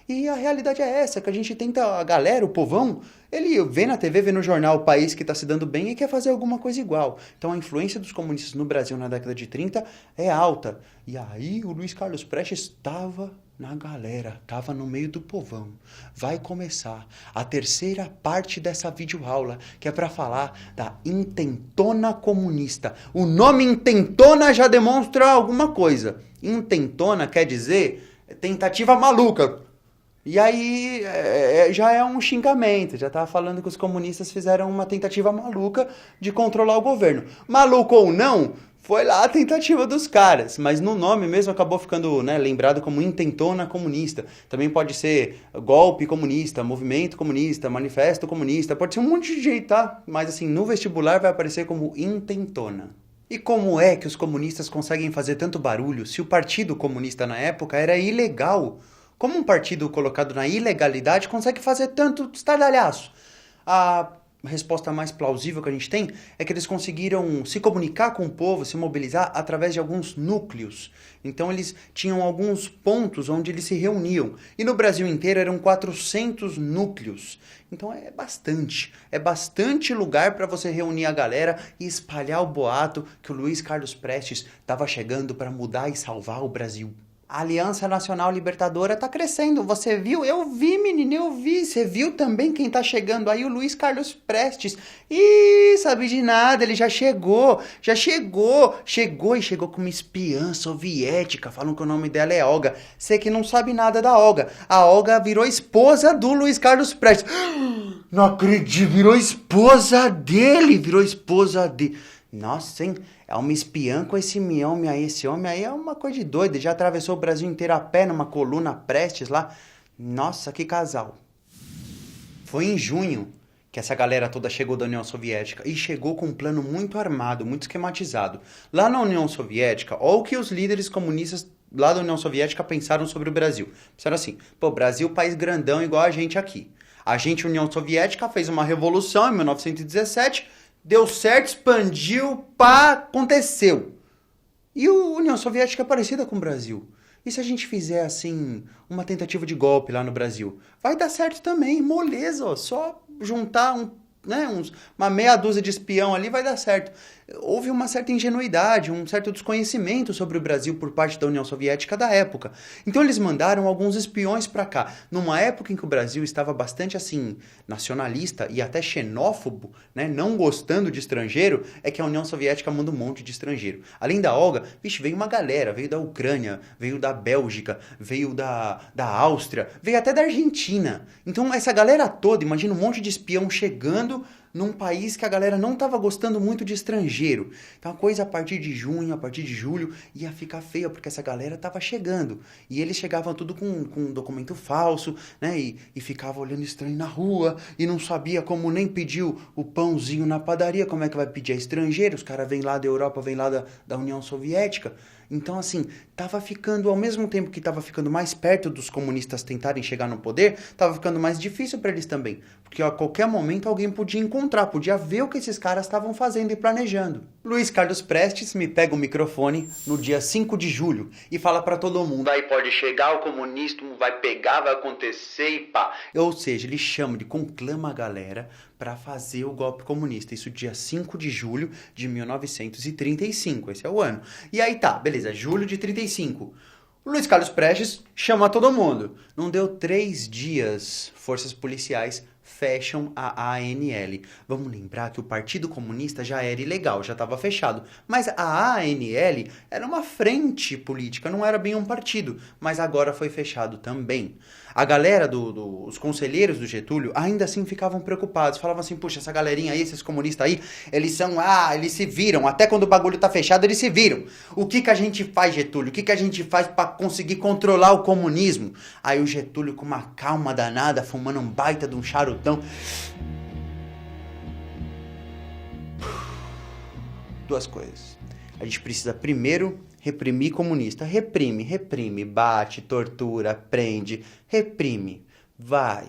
E a realidade é essa, que a gente tenta, a galera, o povão, ele vê na TV, vê no jornal o país que está se dando bem e quer fazer alguma coisa igual. Então a influência dos comunistas no Brasil na década de 30 é alta. E aí o Luiz Carlos Prestes estava na galera, estava no meio do povão. Vai começar a terceira parte dessa videoaula, que é para falar da intentona comunista. O nome intentona já demonstra alguma coisa. Intentona quer dizer tentativa maluca. E aí já é um xingamento, já estava falando que os comunistas fizeram uma tentativa maluca de controlar o governo. Maluco ou não, foi lá a tentativa dos caras, mas no nome mesmo acabou ficando, né, lembrado como intentona comunista. Também pode ser golpe comunista, movimento comunista, manifesto comunista, pode ser um monte de jeito, tá? Mas assim, no vestibular vai aparecer como intentona. E como é que os comunistas conseguem fazer tanto barulho se o Partido Comunista na época era ilegal? Como um partido colocado na ilegalidade consegue fazer tanto estardalhaço? A resposta mais plausível que a gente tem é que eles conseguiram se comunicar com o povo, se mobilizar através de alguns núcleos. Então eles tinham alguns pontos onde eles se reuniam. E no Brasil inteiro eram 400 núcleos. Então é bastante lugar para você reunir a galera e espalhar o boato que o Luiz Carlos Prestes estava chegando para mudar e salvar o Brasil. A Aliança Nacional Libertadora tá crescendo, você viu? Eu vi, menino, eu vi. Você viu também quem tá chegando aí? O Luiz Carlos Prestes. Ih, sabe de nada, ele já chegou. Chegou com uma espiã soviética, falam que o nome dela é Olga. Você que não sabe nada da Olga. A Olga virou esposa do Luiz Carlos Prestes. Não acredito, virou esposa dele. Nossa, hein? É uma espiã com esse homem aí. Esse homem aí é uma coisa de doido. Ele já atravessou o Brasil inteiro a pé numa coluna Prestes lá. Nossa, que casal. Foi em junho que essa galera toda chegou da União Soviética. E chegou com um plano muito armado, muito esquematizado. Lá na União Soviética, olha o que os líderes comunistas lá da União Soviética pensaram sobre o Brasil. Pensaram assim, pô, Brasil, país grandão igual a gente aqui. A gente, União Soviética, fez uma revolução em 1917... Deu certo, expandiu, pá, aconteceu. E a União Soviética é parecida com o Brasil. E se a gente fizer, assim, uma tentativa de golpe lá no Brasil? Vai dar certo também, moleza, ó. Só juntar uma meia dúzia de espião ali vai dar certo. Houve uma certa ingenuidade, um certo desconhecimento sobre o Brasil por parte da União Soviética da época. Então eles mandaram alguns espiões para cá. Numa época em que o Brasil estava bastante assim, nacionalista e até xenófobo, né, não gostando de estrangeiro, é que a União Soviética manda um monte de estrangeiro. Além da Olga, veio uma galera, veio da Ucrânia, veio da Bélgica, veio da Áustria, veio até da Argentina. Então essa galera toda, imagina um monte de espião chegando num país que a galera não estava gostando muito de estrangeiro. Então a coisa a partir de junho, a partir de julho, ia ficar feia, porque essa galera estava chegando. E eles chegavam tudo com um documento falso, né? E ficava olhando estranho na rua, e não sabia como nem pedir o pãozinho na padaria, como é que vai pedir a estrangeiro. Os caras vêm lá da Europa, vêm lá da União Soviética. Então, assim, tava ficando, ao mesmo tempo que tava ficando mais perto dos comunistas tentarem chegar no poder, tava ficando mais difícil para eles também. Porque a qualquer momento alguém podia encontrar, podia ver o que esses caras estavam fazendo e planejando. Luiz Carlos Prestes me pega o microfone no dia 5 de julho e fala para todo mundo: aí pode chegar, o comunismo vai pegar, vai acontecer e pá. Ou seja, ele chama, ele conclama a galera para fazer o golpe comunista. Isso dia 5 de julho de 1935, esse é o ano. E aí tá, beleza, julho de 35. O Luiz Carlos Prestes chama todo mundo. Não deu 3 dias, forças policiais fecham a ANL. Vamos lembrar que o Partido Comunista já era ilegal, já estava fechado. Mas a ANL era uma frente política, não era bem um partido. Mas agora foi fechado também. A galera, os conselheiros do Getúlio, ainda assim ficavam preocupados. Falavam assim, puxa, essa galerinha aí, esses comunistas aí, eles se viram. Até quando o bagulho tá fechado, eles se viram. O que a gente faz, Getúlio? O que a gente faz para conseguir controlar o comunismo? Aí o Getúlio, com uma calma danada, fumando um baita de um charutão. Duas coisas. A gente precisa primeiro reprimir comunista. Reprime, bate, tortura, prende, reprime. Vai.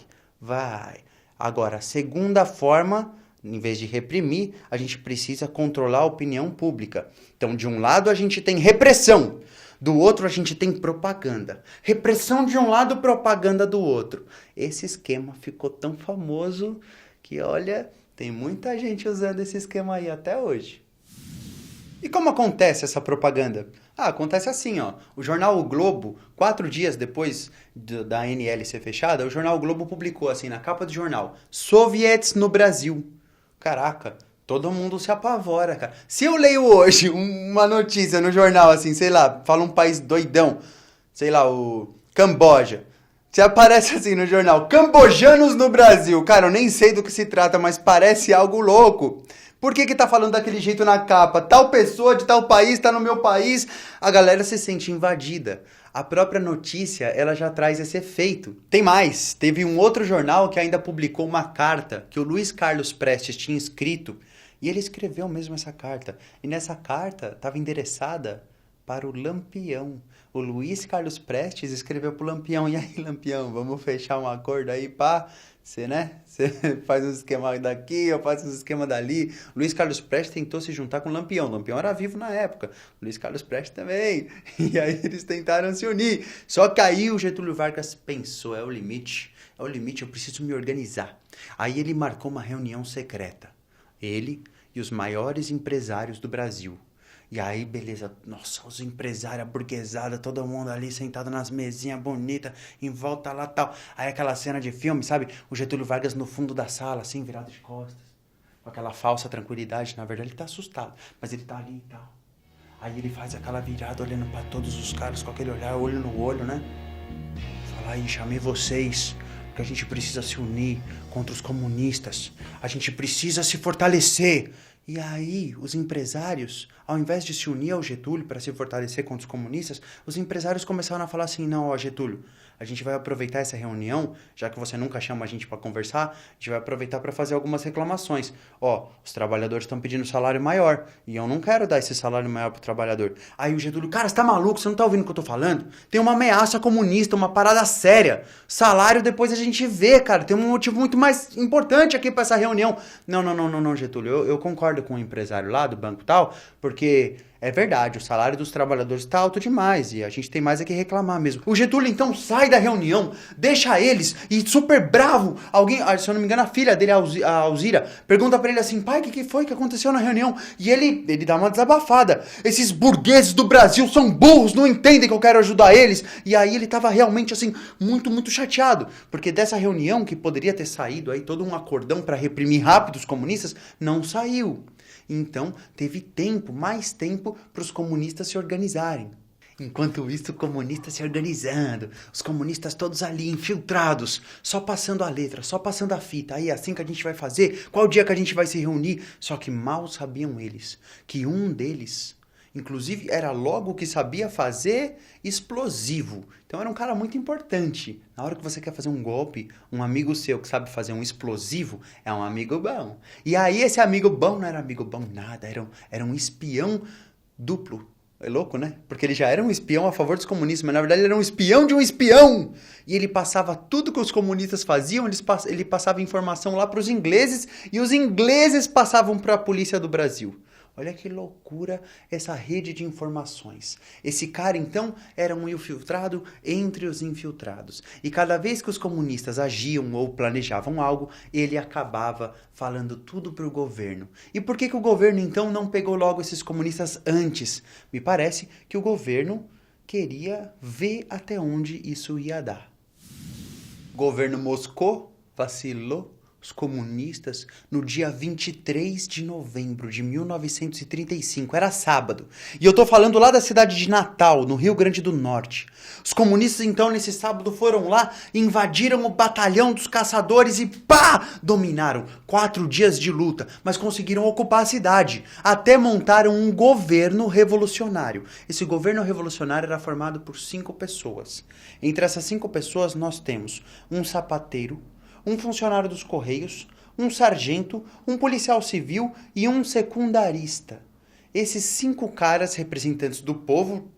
Agora, a segunda forma, em vez de reprimir, a gente precisa controlar a opinião pública. Então, de um lado, a gente tem repressão. Do outro a gente tem propaganda. Repressão de um lado, propaganda do outro. Esse esquema ficou tão famoso que, olha, tem muita gente usando esse esquema aí até hoje. E como acontece essa propaganda? Acontece assim, ó. O jornal O Globo, 4 dias depois da ANL ser fechada, o jornal O Globo publicou assim na capa do jornal: Soviets no Brasil. Caraca, todo mundo se apavora, cara. Se eu leio hoje uma notícia no jornal assim, sei lá, fala um país doidão, sei lá, o Camboja. Se aparece assim no jornal, cambojanos no Brasil. Cara, eu nem sei do que se trata, mas parece algo louco. Por que tá falando daquele jeito na capa? Tal pessoa de tal país tá no meu país. A galera se sente invadida. A própria notícia, ela já traz esse efeito. Tem mais. Teve um outro jornal que ainda publicou uma carta que o Luiz Carlos Prestes tinha escrito. E ele escreveu mesmo essa carta. E nessa carta estava endereçada para o Lampião. O Luiz Carlos Prestes escreveu pro Lampião. E aí, Lampião, vamos fechar um acordo aí, pá? Você, né? Você faz um esquema daqui, eu faço um esquema dali. Luiz Carlos Prestes tentou se juntar com o Lampião. O Lampião era vivo na época. Luiz Carlos Prestes também. E aí eles tentaram se unir. Só que aí o Getúlio Vargas pensou, é o limite, eu preciso me organizar. Aí ele marcou uma reunião secreta. Ele e os maiores empresários do Brasil. E aí, beleza, nossa, os empresários, a burguesada, todo mundo ali sentado nas mesinhas bonitas, em volta lá tal. Aí aquela cena de filme, sabe? O Getúlio Vargas no fundo da sala, assim, virado de costas. Com aquela falsa tranquilidade, na verdade ele tá assustado, mas ele tá ali e tal. Aí ele faz aquela virada olhando pra todos os caras com aquele olhar, olho no olho, né? Fala aí, chamei vocês, porque a gente precisa se unir contra os comunistas. A gente precisa se fortalecer. E aí, os empresários, ao invés de se unir ao Getúlio para se fortalecer contra os comunistas, os empresários começaram a falar assim, não, ó Getúlio, a gente vai aproveitar essa reunião, já que você nunca chama a gente para conversar, a gente vai aproveitar para fazer algumas reclamações. Ó, os trabalhadores estão pedindo salário maior, e eu não quero dar esse salário maior pro trabalhador. Aí o Getúlio, cara, você tá maluco? Você não tá ouvindo o que eu tô falando? Tem uma ameaça comunista, uma parada séria. Salário depois a gente vê, cara, tem um motivo muito mais importante aqui para essa reunião. Não, Getúlio, eu concordo com o empresário lá do banco tal, porque é verdade, o salário dos trabalhadores está alto demais e a gente tem mais é que reclamar mesmo. O Getúlio então sai da reunião, deixa eles e super bravo, alguém, se eu não me engano a filha dele, a Alzira, pergunta pra ele assim, pai, o que foi que aconteceu na reunião? E ele dá uma desabafada. Esses burgueses do Brasil são burros, não entendem que eu quero ajudar eles. E aí ele tava realmente assim, muito chateado, porque dessa reunião que poderia ter saído aí todo um acordão para reprimir rápido os comunistas, não saiu. Então, teve tempo, mais tempo, para os comunistas se organizarem. Enquanto isso, o comunista se organizando, os comunistas todos ali, infiltrados, só passando a letra, só passando a fita. Aí, assim que a gente vai fazer, qual dia que a gente vai se reunir? Só que mal sabiam eles que um deles, inclusive, era logo que sabia fazer explosivo. Então era um cara muito importante. Na hora que você quer fazer um golpe, um amigo seu que sabe fazer um explosivo é um amigo bom. E aí esse amigo bom não era amigo bom nada, era um espião duplo. É louco, né? Porque ele já era um espião a favor dos comunistas, mas na verdade ele era um espião de um espião. E ele passava tudo que os comunistas faziam, ele passava informação lá para os ingleses e os ingleses passavam para a polícia do Brasil. Olha que loucura essa rede de informações. Esse cara, então, era um infiltrado entre os infiltrados. E cada vez que os comunistas agiam ou planejavam algo, ele acabava falando tudo para o governo. E por que o governo, então, não pegou logo esses comunistas antes? Me parece que o governo queria ver até onde isso ia dar. O governo Moscou vacilou. Os comunistas, no dia 23 de novembro de 1935, era sábado, e eu tô falando lá da cidade de Natal, no Rio Grande do Norte. Os comunistas, então, nesse sábado foram lá, invadiram o batalhão dos caçadores e pá! Dominaram. 4 dias de luta, mas conseguiram ocupar a cidade, até montaram um governo revolucionário. Esse governo revolucionário era formado por 5 pessoas. Entre essas 5 pessoas, nós temos um sapateiro, um funcionário dos Correios, um sargento, um policial civil e um secundarista. Esses 5 caras, representantes do povo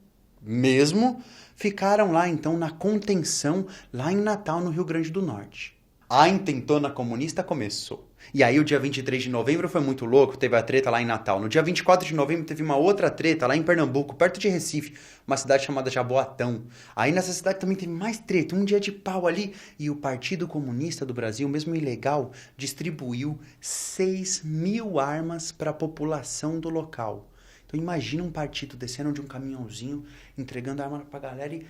mesmo, ficaram lá então na contenção, lá em Natal, no Rio Grande do Norte. A intentona comunista começou. E aí o dia 23 de novembro foi muito louco, teve a treta lá em Natal. No dia 24 de novembro teve uma outra treta lá em Pernambuco, perto de Recife, uma cidade chamada Jaboatão. Aí nessa cidade também teve mais treta, um dia de pau ali. E o Partido Comunista do Brasil, mesmo ilegal, distribuiu 6.000 armas para a população do local. Então imagina um partido descendo de um caminhãozinho, entregando arma pra galera e...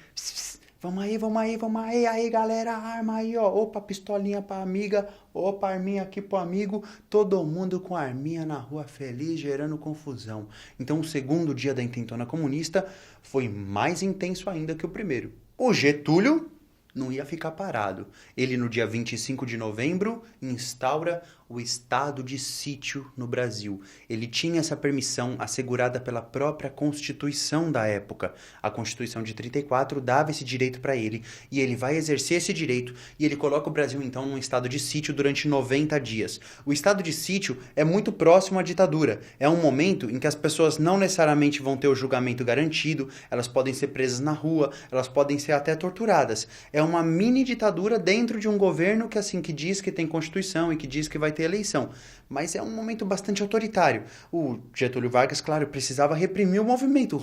Vamos aí, galera, arma aí, ó. Opa, pistolinha pra amiga, opa, arminha aqui pro amigo. Todo mundo com arminha na rua feliz, gerando confusão. Então o segundo dia da intentona comunista foi mais intenso ainda que o primeiro. O Getúlio não ia ficar parado. Ele, no dia 25 de novembro, instaura o estado de sítio no Brasil. Ele tinha essa permissão assegurada pela própria Constituição da época. A Constituição de 34 dava esse direito para ele, e ele vai exercer esse direito, e ele coloca o Brasil, então, num estado de sítio durante 90 dias. O estado de sítio é muito próximo à ditadura. É um momento em que as pessoas não necessariamente vão ter o julgamento garantido, elas podem ser presas na rua, elas podem ser até torturadas. É uma mini ditadura dentro de um governo que, assim, que diz que tem Constituição e que diz que vai ter eleição, mas é um momento bastante autoritário. O Getúlio Vargas, claro, precisava reprimir o movimento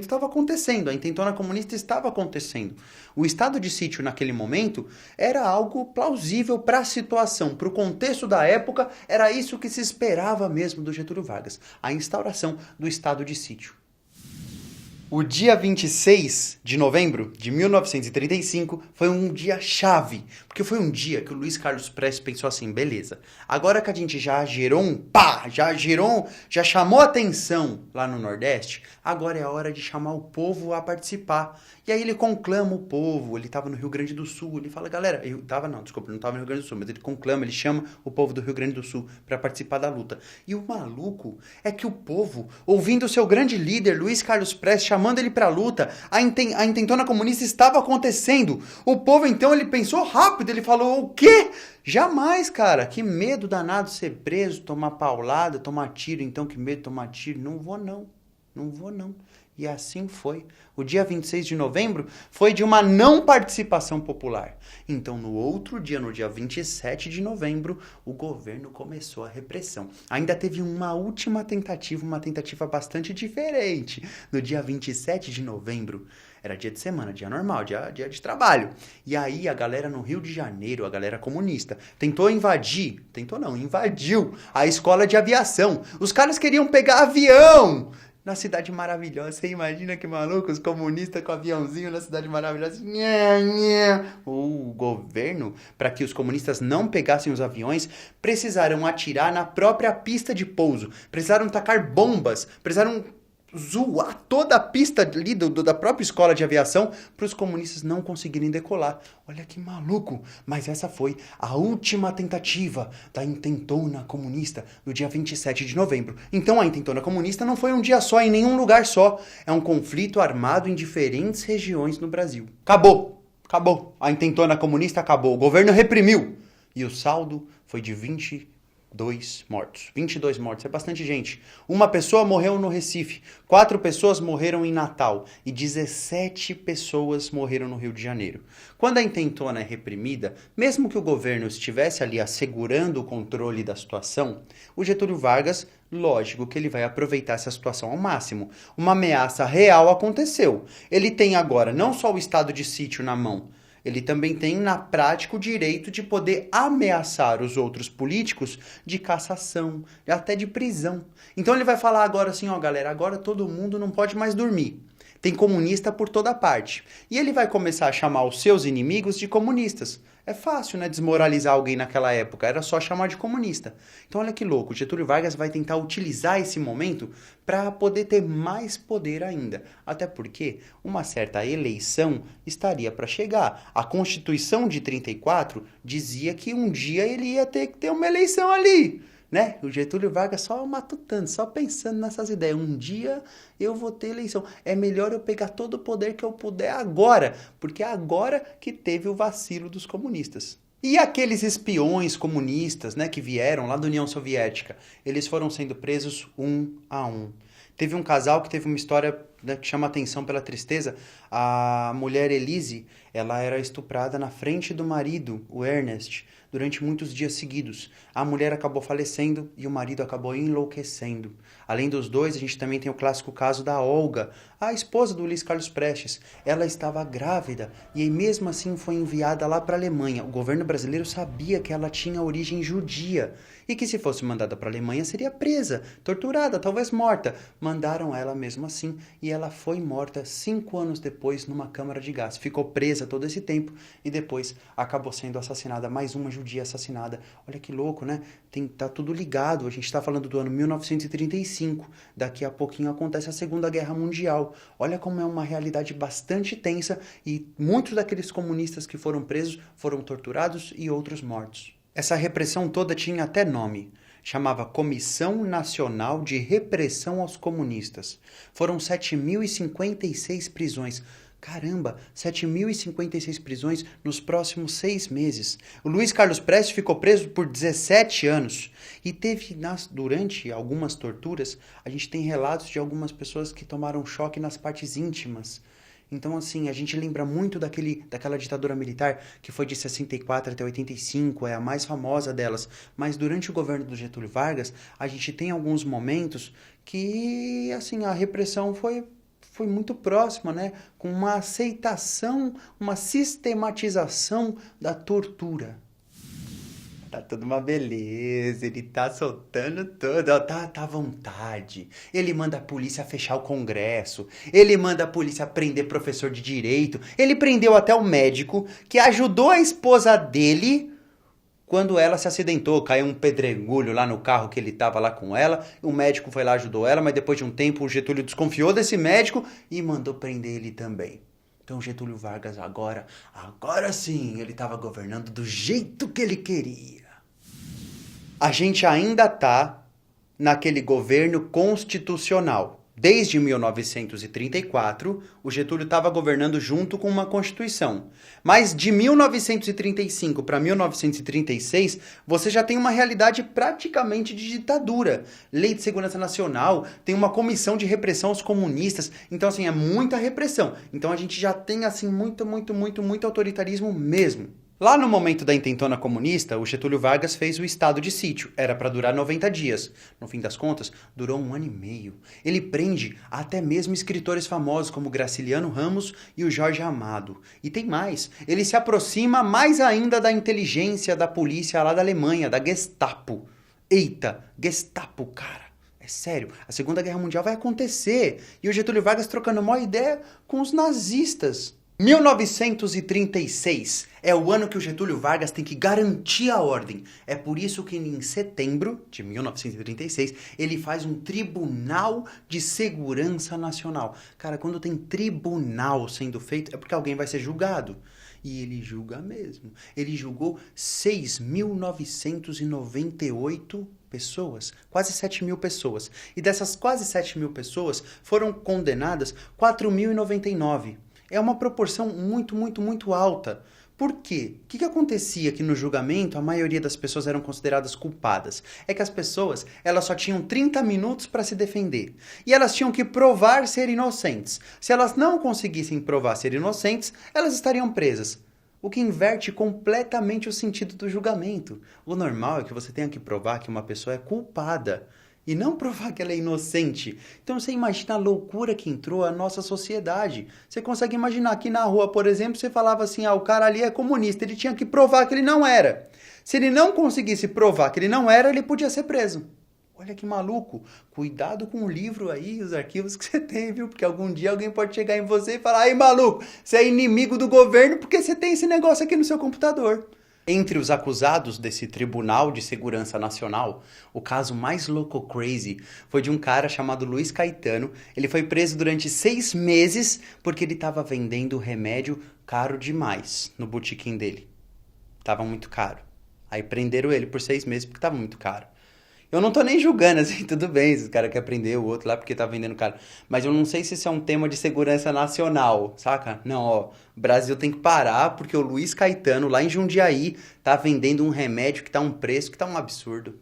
estava acontecendo, a intentona comunista estava acontecendo. O estado de sítio naquele momento era algo plausível para a situação, para o contexto da época, era isso que se esperava mesmo do Getúlio Vargas, a instauração do estado de sítio. O dia 26 de novembro de 1935 foi um dia chave, porque foi um dia que o Luiz Carlos Prestes pensou assim, beleza, agora que a gente já gerou já chamou atenção lá no Nordeste, agora é a hora de chamar o povo a participar. E aí ele conclama o povo, ele estava no Rio Grande do Sul, ele fala, galera, não estava no Rio Grande do Sul, mas ele conclama, ele chama o povo do Rio Grande do Sul para participar da luta. E o maluco é que o povo, ouvindo o seu grande líder, Luiz Carlos Prestes, chamando ele para a luta, a intentona comunista estava acontecendo. O povo, então, ele pensou rápido, ele falou, o quê? Jamais, cara, que medo danado ser preso, tomar paulada, tomar tiro, então que medo de tomar tiro, não vou não. E assim foi. O dia 26 de novembro foi de uma não participação popular. Então, no outro dia, no dia 27 de novembro, o governo começou a repressão. Ainda teve uma última tentativa, uma tentativa bastante diferente. No dia 27 de novembro, era dia de semana, dia normal, dia de trabalho. E aí a galera no Rio de Janeiro, a galera comunista, invadiu a escola de aviação. Os caras queriam pegar avião na Cidade Maravilhosa. Você imagina que maluco, os comunistas com aviãozinho na Cidade Maravilhosa. O governo, para que os comunistas não pegassem os aviões, precisaram atirar na própria pista de pouso, precisaram tacar bombas, precisaram zoar toda a pista ali da própria escola de aviação para os comunistas não conseguirem decolar. Olha que maluco! Mas essa foi a última tentativa da intentona comunista no dia 27 de novembro. Então a intentona comunista não foi um dia só, em nenhum lugar só. É um conflito armado em diferentes regiões no Brasil. Acabou! A intentona comunista acabou. O governo reprimiu. E o saldo foi de 22 mortos. 22 mortos, é bastante gente. Uma pessoa morreu no Recife, 4 pessoas morreram em Natal e 17 pessoas morreram no Rio de Janeiro. Quando a intentona é reprimida, mesmo que o governo estivesse ali assegurando o controle da situação, o Getúlio Vargas, lógico que ele vai aproveitar essa situação ao máximo. Uma ameaça real aconteceu. Ele tem agora não só o estado de sítio na mão, ele também tem, na prática, o direito de poder ameaçar os outros políticos de cassação, até de prisão. Então ele vai falar agora assim, ó, galera, agora todo mundo não pode mais dormir. Tem comunista por toda parte. E ele vai começar a chamar os seus inimigos de comunistas. É fácil, né, desmoralizar alguém naquela época, era só chamar de comunista. Então olha que louco, o Getúlio Vargas vai tentar utilizar esse momento para poder ter mais poder ainda. Até porque uma certa eleição estaria para chegar. A Constituição de 34 dizia que um dia ele ia ter que ter uma eleição ali, né? O Getúlio Vargas só matutando, só pensando nessas ideias. Um dia eu vou ter eleição. É melhor eu pegar todo o poder que eu puder agora, porque é agora que teve o vacilo dos comunistas. E aqueles espiões comunistas, né, que vieram lá da União Soviética, eles foram sendo presos um a um. Teve um casal que teve uma história, né, que chama atenção pela tristeza. A mulher Elise, ela era estuprada na frente do marido, o Ernest, durante muitos dias seguidos. A mulher acabou falecendo e o marido acabou enlouquecendo. Além dos dois, a gente também tem o clássico caso da Olga, a esposa do Luiz Carlos Prestes. Ela estava grávida e aí, mesmo assim foi enviada lá para a Alemanha. O governo brasileiro sabia que ela tinha origem judia e que se fosse mandada para a Alemanha seria presa, torturada, talvez morta. Mandaram ela mesmo assim e ela foi morta 5 anos depois numa câmara de gás. Ficou presa todo esse tempo e depois acabou sendo assassinada, mais uma judia assassinada. Olha que louco, né? Tá tudo ligado. A gente está falando do ano 1935. Daqui a pouquinho acontece a Segunda Guerra Mundial. Olha como é uma realidade bastante tensa e muitos daqueles comunistas que foram presos foram torturados e outros mortos. Essa repressão toda tinha até nome. Chamava Comissão Nacional de Repressão aos Comunistas. Foram 7.056 prisões. Caramba, 7.056 prisões nos próximos 6 meses. O Luiz Carlos Prestes ficou preso por 17 anos. E teve, durante algumas torturas, a gente tem relatos de algumas pessoas que tomaram choque nas partes íntimas. Então, assim, a gente lembra muito daquela ditadura militar que foi de 64 até 85, é a mais famosa delas. Mas durante o governo do Getúlio Vargas, a gente tem alguns momentos que, assim, a repressão foi muito próxima, né? Com uma aceitação, uma sistematização da tortura. Tá tudo uma beleza, ele tá soltando tudo, ó, tá à vontade. Ele manda a polícia fechar o Congresso, ele manda a polícia prender professor de direito, ele prendeu até o médico que ajudou a esposa dele quando ela se acidentou, caiu um pedregulho lá no carro que ele tava lá com ela, o médico foi lá, ajudou ela, mas depois de um tempo o Getúlio desconfiou desse médico e mandou prender ele também. Então Getúlio Vargas agora sim, ele estava governando do jeito que ele queria. A gente ainda tá naquele governo constitucional. Desde 1934, o Getúlio estava governando junto com uma Constituição. Mas de 1935 para 1936, você já tem uma realidade praticamente de ditadura. Lei de Segurança Nacional, tem uma comissão de repressão aos comunistas. Então, assim, é muita repressão. Então, a gente já tem, assim, muito autoritarismo mesmo. Lá no momento da intentona comunista, o Getúlio Vargas fez o estado de sítio. Era para durar 90 dias. No fim das contas, durou 1 ano e meio. Ele prende até mesmo escritores famosos como Graciliano Ramos e o Jorge Amado. E tem mais. Ele se aproxima mais ainda da inteligência da polícia lá da Alemanha, da Gestapo. Eita, Gestapo, cara. É sério, a Segunda Guerra Mundial vai acontecer. E o Getúlio Vargas trocando uma ideia com os nazistas. 1936 é o ano que o Getúlio Vargas tem que garantir a ordem. É por isso que em setembro de 1936 ele faz um Tribunal de Segurança Nacional. Cara, quando tem tribunal sendo feito é porque alguém vai ser julgado. E ele julga mesmo. Ele julgou 6.998 pessoas, quase 7.000 pessoas. E dessas quase 7.000 pessoas foram condenadas 4.099. É uma proporção muito alta. Por quê? O que acontecia que no julgamento a maioria das pessoas eram consideradas culpadas? É que as pessoas elas só tinham 30 minutos para se defender. E elas tinham que provar ser inocentes. Se elas não conseguissem provar ser inocentes, elas estariam presas. O que inverte completamente o sentido do julgamento. O normal é que você tenha que provar que uma pessoa é culpada. E não provar que ela é inocente. Então você imagina a loucura que entrou a nossa sociedade. Você consegue imaginar aqui na rua, por exemplo, você falava assim, o cara ali é comunista, ele tinha que provar que ele não era. Se ele não conseguisse provar que ele não era, ele podia ser preso. Olha que maluco. Cuidado com o livro aí, os arquivos que você tem, viu? Porque algum dia alguém pode chegar em você e falar, aí maluco, você é inimigo do governo porque você tem esse negócio aqui no seu computador. Entre os acusados desse Tribunal de Segurança Nacional, o caso mais louco crazy foi de um cara chamado Luiz Caetano. Ele foi preso durante 6 meses porque ele estava vendendo remédio caro demais no botequim dele. Tava muito caro. Aí prenderam ele por 6 meses porque tava muito caro. Eu não tô nem julgando, assim, tudo bem, se o cara quer prender o outro lá porque tá vendendo caro. Mas eu não sei se isso é um tema de segurança nacional, saca? Não, o Brasil tem que parar porque o Luiz Caetano, lá em Jundiaí, tá vendendo um remédio que tá um preço que tá um absurdo.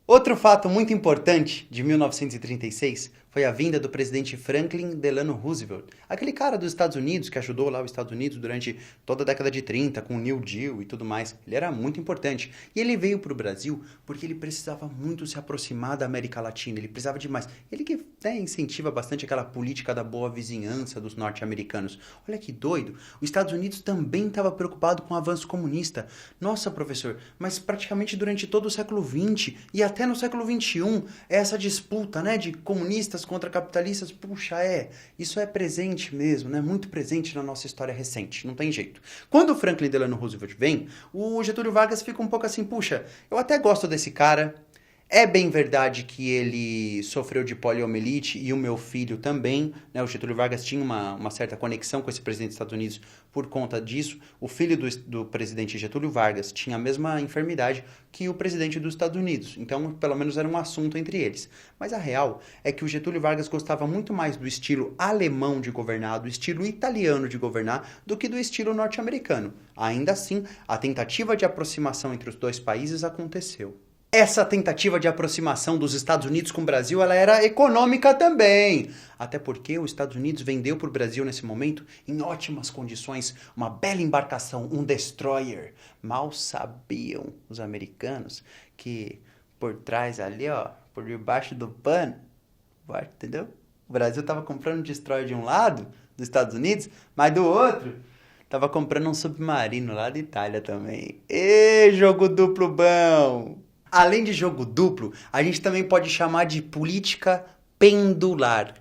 Outro fato muito importante de 1936 foi a vinda do presidente Franklin Delano Roosevelt, aquele cara dos Estados Unidos que ajudou lá os Estados Unidos durante toda a década de 30 com o New Deal e tudo mais. Ele era muito importante. E ele veio para o Brasil porque ele precisava muito se aproximar da América Latina, ele precisava demais. Ele que incentiva bastante aquela política da boa vizinhança dos norte-americanos. Olha que doido, os Estados Unidos também estava preocupado com o avanço comunista. Nossa, professor, mas praticamente durante todo o século XX e até no século XXI, essa disputa, né, de comunistas contra capitalistas, puxa, isso é presente mesmo, né, muito presente na nossa história recente, não tem jeito. Quando o Franklin Delano Roosevelt vem, o Getúlio Vargas fica um pouco assim, puxa, eu até gosto desse cara, é bem verdade que ele sofreu de poliomielite e o meu filho também, né? O Getúlio Vargas tinha uma certa conexão com esse presidente dos Estados Unidos por conta disso. O filho do presidente Getúlio Vargas tinha a mesma enfermidade que o presidente dos Estados Unidos, então pelo menos era um assunto entre eles. Mas a real é que o Getúlio Vargas gostava muito mais do estilo alemão de governar, do estilo italiano de governar, do que do estilo norte-americano. Ainda assim, a tentativa de aproximação entre os dois países aconteceu. Essa tentativa de aproximação dos Estados Unidos com o Brasil, ela era econômica também. Até porque os Estados Unidos vendeu para o Brasil nesse momento, em ótimas condições, uma bela embarcação, um destroyer. Mal sabiam os americanos que por trás ali, ó, por debaixo do pano, entendeu? O Brasil estava comprando um destroyer de um lado, dos Estados Unidos, mas do outro estava comprando um submarino lá da Itália também. Ê, jogo duplo bom! Além de jogo duplo, a gente também pode chamar de política pendular,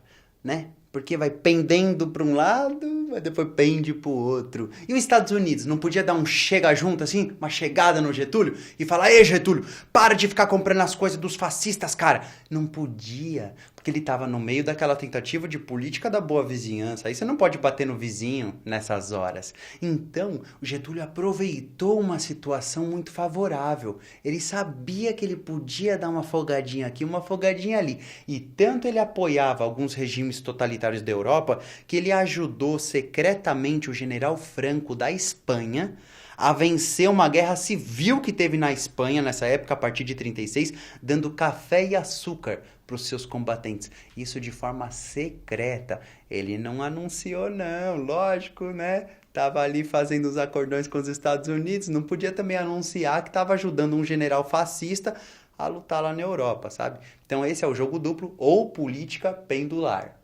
né? Porque vai pendendo para um lado, mas depois pende para o outro. E os Estados Unidos não podia dar um chega junto assim, uma chegada no Getúlio e falar: "Ei, Getúlio, para de ficar comprando as coisas dos fascistas, cara." Não podia, porque ele estava no meio daquela tentativa de política da boa vizinhança. Aí você não pode bater no vizinho nessas horas. Então, o Getúlio aproveitou uma situação muito favorável. Ele sabia que ele podia dar uma folgadinha aqui, uma folgadinha ali. E tanto ele apoiava alguns regimes totalitários da Europa, que ele ajudou secretamente o general Franco da Espanha a vencer uma guerra civil que teve na Espanha nessa época, a partir de 36, dando café e açúcar para os seus combatentes. Isso de forma secreta. Ele não anunciou não, lógico, né? Tava ali fazendo os acordões com os Estados Unidos, não podia também anunciar que estava ajudando um general fascista a lutar lá na Europa, sabe? Então esse é o jogo duplo ou política pendular.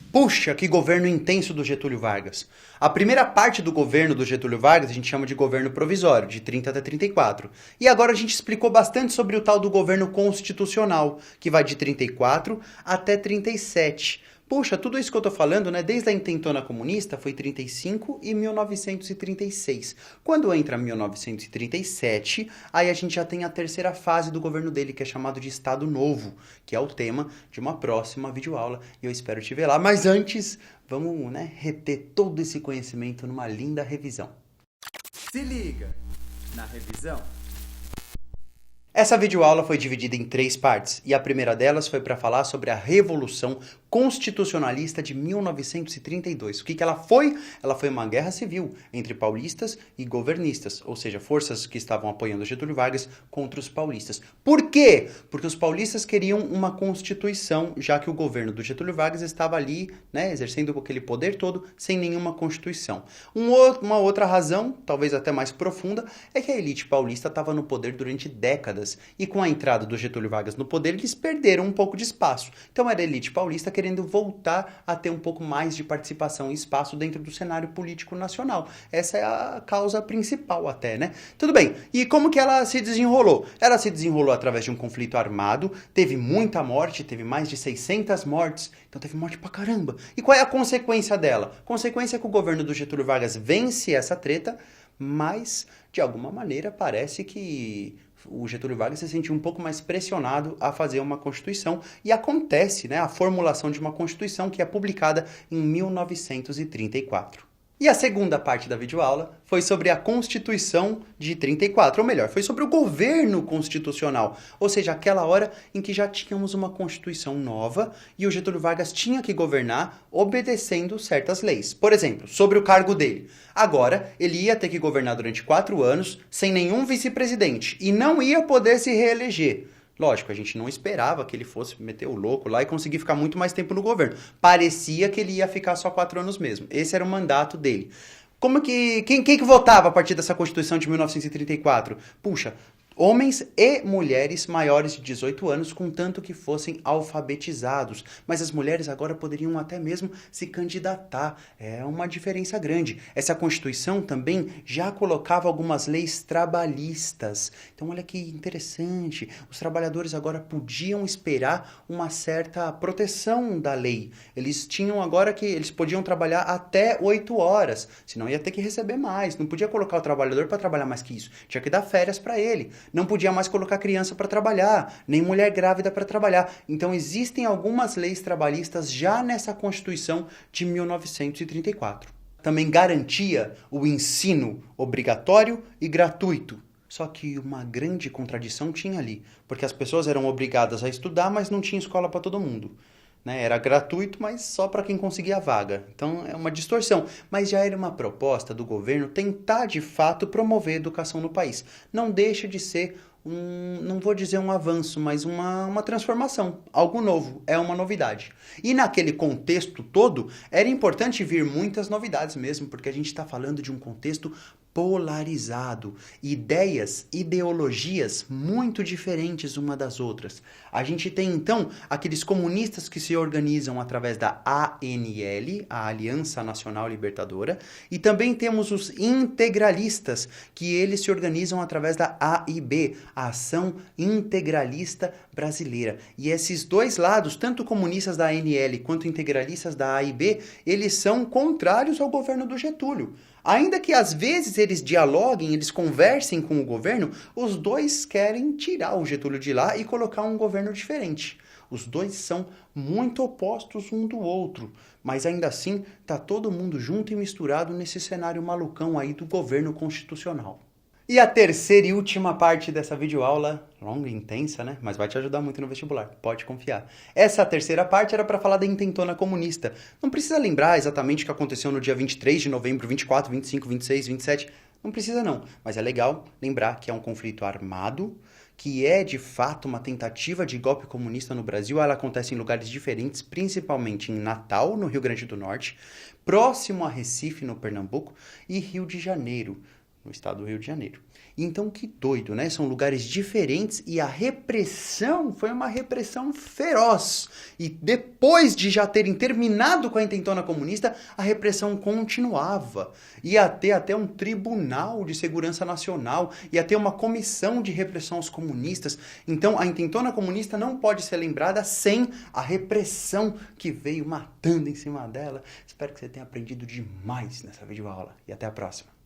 Puxa, que governo intenso do Getúlio Vargas. A primeira parte do governo do Getúlio Vargas a gente chama de governo provisório, de 30 até 34. E agora a gente explicou bastante sobre o tal do governo constitucional, que vai de 34 até 37. Puxa, tudo isso que eu tô falando, né, desde a intentona comunista foi 35 e 1936. Quando entra 1937, aí a gente já tem a terceira fase do governo dele, que é chamado de Estado Novo, que é o tema de uma próxima videoaula, e eu espero te ver lá. Mas antes, vamos, né, reter todo esse conhecimento numa linda revisão. Se liga na revisão. Essa videoaula foi dividida em 3 partes, e a primeira delas foi para falar sobre a Revolução Constitucionalista de 1932. O que ela foi? Ela foi uma guerra civil entre paulistas e governistas, ou seja, forças que estavam apoiando Getúlio Vargas contra os paulistas. Por quê? Porque os paulistas queriam uma constituição, já que o governo do Getúlio Vargas estava ali, né, exercendo aquele poder todo sem nenhuma constituição. Uma outra razão, talvez até mais profunda, é que a elite paulista estava no poder durante décadas, e com a entrada do Getúlio Vargas no poder, eles perderam um pouco de espaço. Então era a elite paulista querendo voltar a ter um pouco mais de participação e espaço dentro do cenário político nacional. Essa é a causa principal até, né? Tudo bem, e como que ela se desenrolou? Ela se desenrolou através de um conflito armado, teve muita morte, teve mais de 600 mortes, então teve morte pra caramba. E qual é a consequência dela? Consequência é que o governo do Getúlio Vargas vence essa treta, mas de alguma maneira parece que o Getúlio Vargas se sentiu um pouco mais pressionado a fazer uma Constituição, e acontece, né, a formulação de uma Constituição que é publicada em 1934. E a segunda parte da videoaula foi sobre a Constituição de 34, ou melhor, foi sobre o governo constitucional, ou seja, aquela hora em que já tínhamos uma Constituição nova e o Getúlio Vargas tinha que governar obedecendo certas leis. Por exemplo, sobre o cargo dele. Agora, ele ia ter que governar durante 4 anos sem nenhum vice-presidente e não ia poder se reeleger. Lógico, a gente não esperava que ele fosse meter o louco lá e conseguir ficar muito mais tempo no governo. Parecia que ele ia ficar só 4 anos mesmo. Esse era o mandato dele. Como que... Quem que votava a partir dessa Constituição de 1934? Puxa, homens e mulheres maiores de 18 anos, contanto que fossem alfabetizados. Mas as mulheres agora poderiam até mesmo se candidatar. É uma diferença grande. Essa Constituição também já colocava algumas leis trabalhistas. Então, olha que interessante. Os trabalhadores agora podiam esperar uma certa proteção da lei. Eles tinham agora que eles podiam trabalhar até 8 horas. Senão ia ter que receber mais. Não podia colocar o trabalhador para trabalhar mais que isso. Tinha que dar férias para ele. Não podia mais colocar criança para trabalhar, nem mulher grávida para trabalhar. Então existem algumas leis trabalhistas já nessa Constituição de 1934. Também garantia o ensino obrigatório e gratuito. Só que uma grande contradição tinha ali, porque as pessoas eram obrigadas a estudar, mas não tinha escola para todo mundo. Era gratuito, mas só para quem conseguia a vaga. Então é uma distorção. Mas já era uma proposta do governo tentar, de fato, promover a educação no país. Não deixa de ser não vou dizer um avanço, mas uma transformação. Algo novo, é uma novidade. E naquele contexto todo, era importante vir muitas novidades mesmo, porque a gente está falando de um contexto polarizado, ideologias muito diferentes uma das outras. A gente tem então aqueles comunistas que se organizam através da ANL, a Aliança Nacional Libertadora, e também temos os integralistas, que eles se organizam através da AIB, a Ação Integralista Brasileira. E esses dois lados, tanto comunistas da ANL quanto integralistas da AIB, eles são contrários ao governo do Getúlio. Ainda que às vezes eles dialoguem, eles conversem com o governo, os dois querem tirar o Getúlio de lá e colocar um governo diferente. Os dois são muito opostos um do outro, mas ainda assim tá todo mundo junto e misturado nesse cenário malucão aí do governo constitucional. E a terceira e última parte dessa videoaula, longa e intensa, né? Mas vai te ajudar muito no vestibular, pode confiar. Essa terceira parte era para falar da intentona comunista. Não precisa lembrar exatamente o que aconteceu no dia 23 de novembro, 24, 25, 26, 27. Não precisa não, mas é legal lembrar que é um conflito armado, que é de fato uma tentativa de golpe comunista no Brasil. Ela acontece em lugares diferentes, principalmente em Natal, no Rio Grande do Norte, próximo a Recife, no Pernambuco, e Rio de Janeiro, no estado do Rio de Janeiro. Então, que doido, né? São lugares diferentes e a repressão foi uma repressão feroz. E depois de já terem terminado com a intentona comunista, a repressão continuava. Ia ter até um tribunal de segurança nacional, ia ter uma comissão de repressão aos comunistas. Então, a intentona comunista não pode ser lembrada sem a repressão que veio matando em cima dela. Espero que você tenha aprendido demais nessa videoaula. E até a próxima.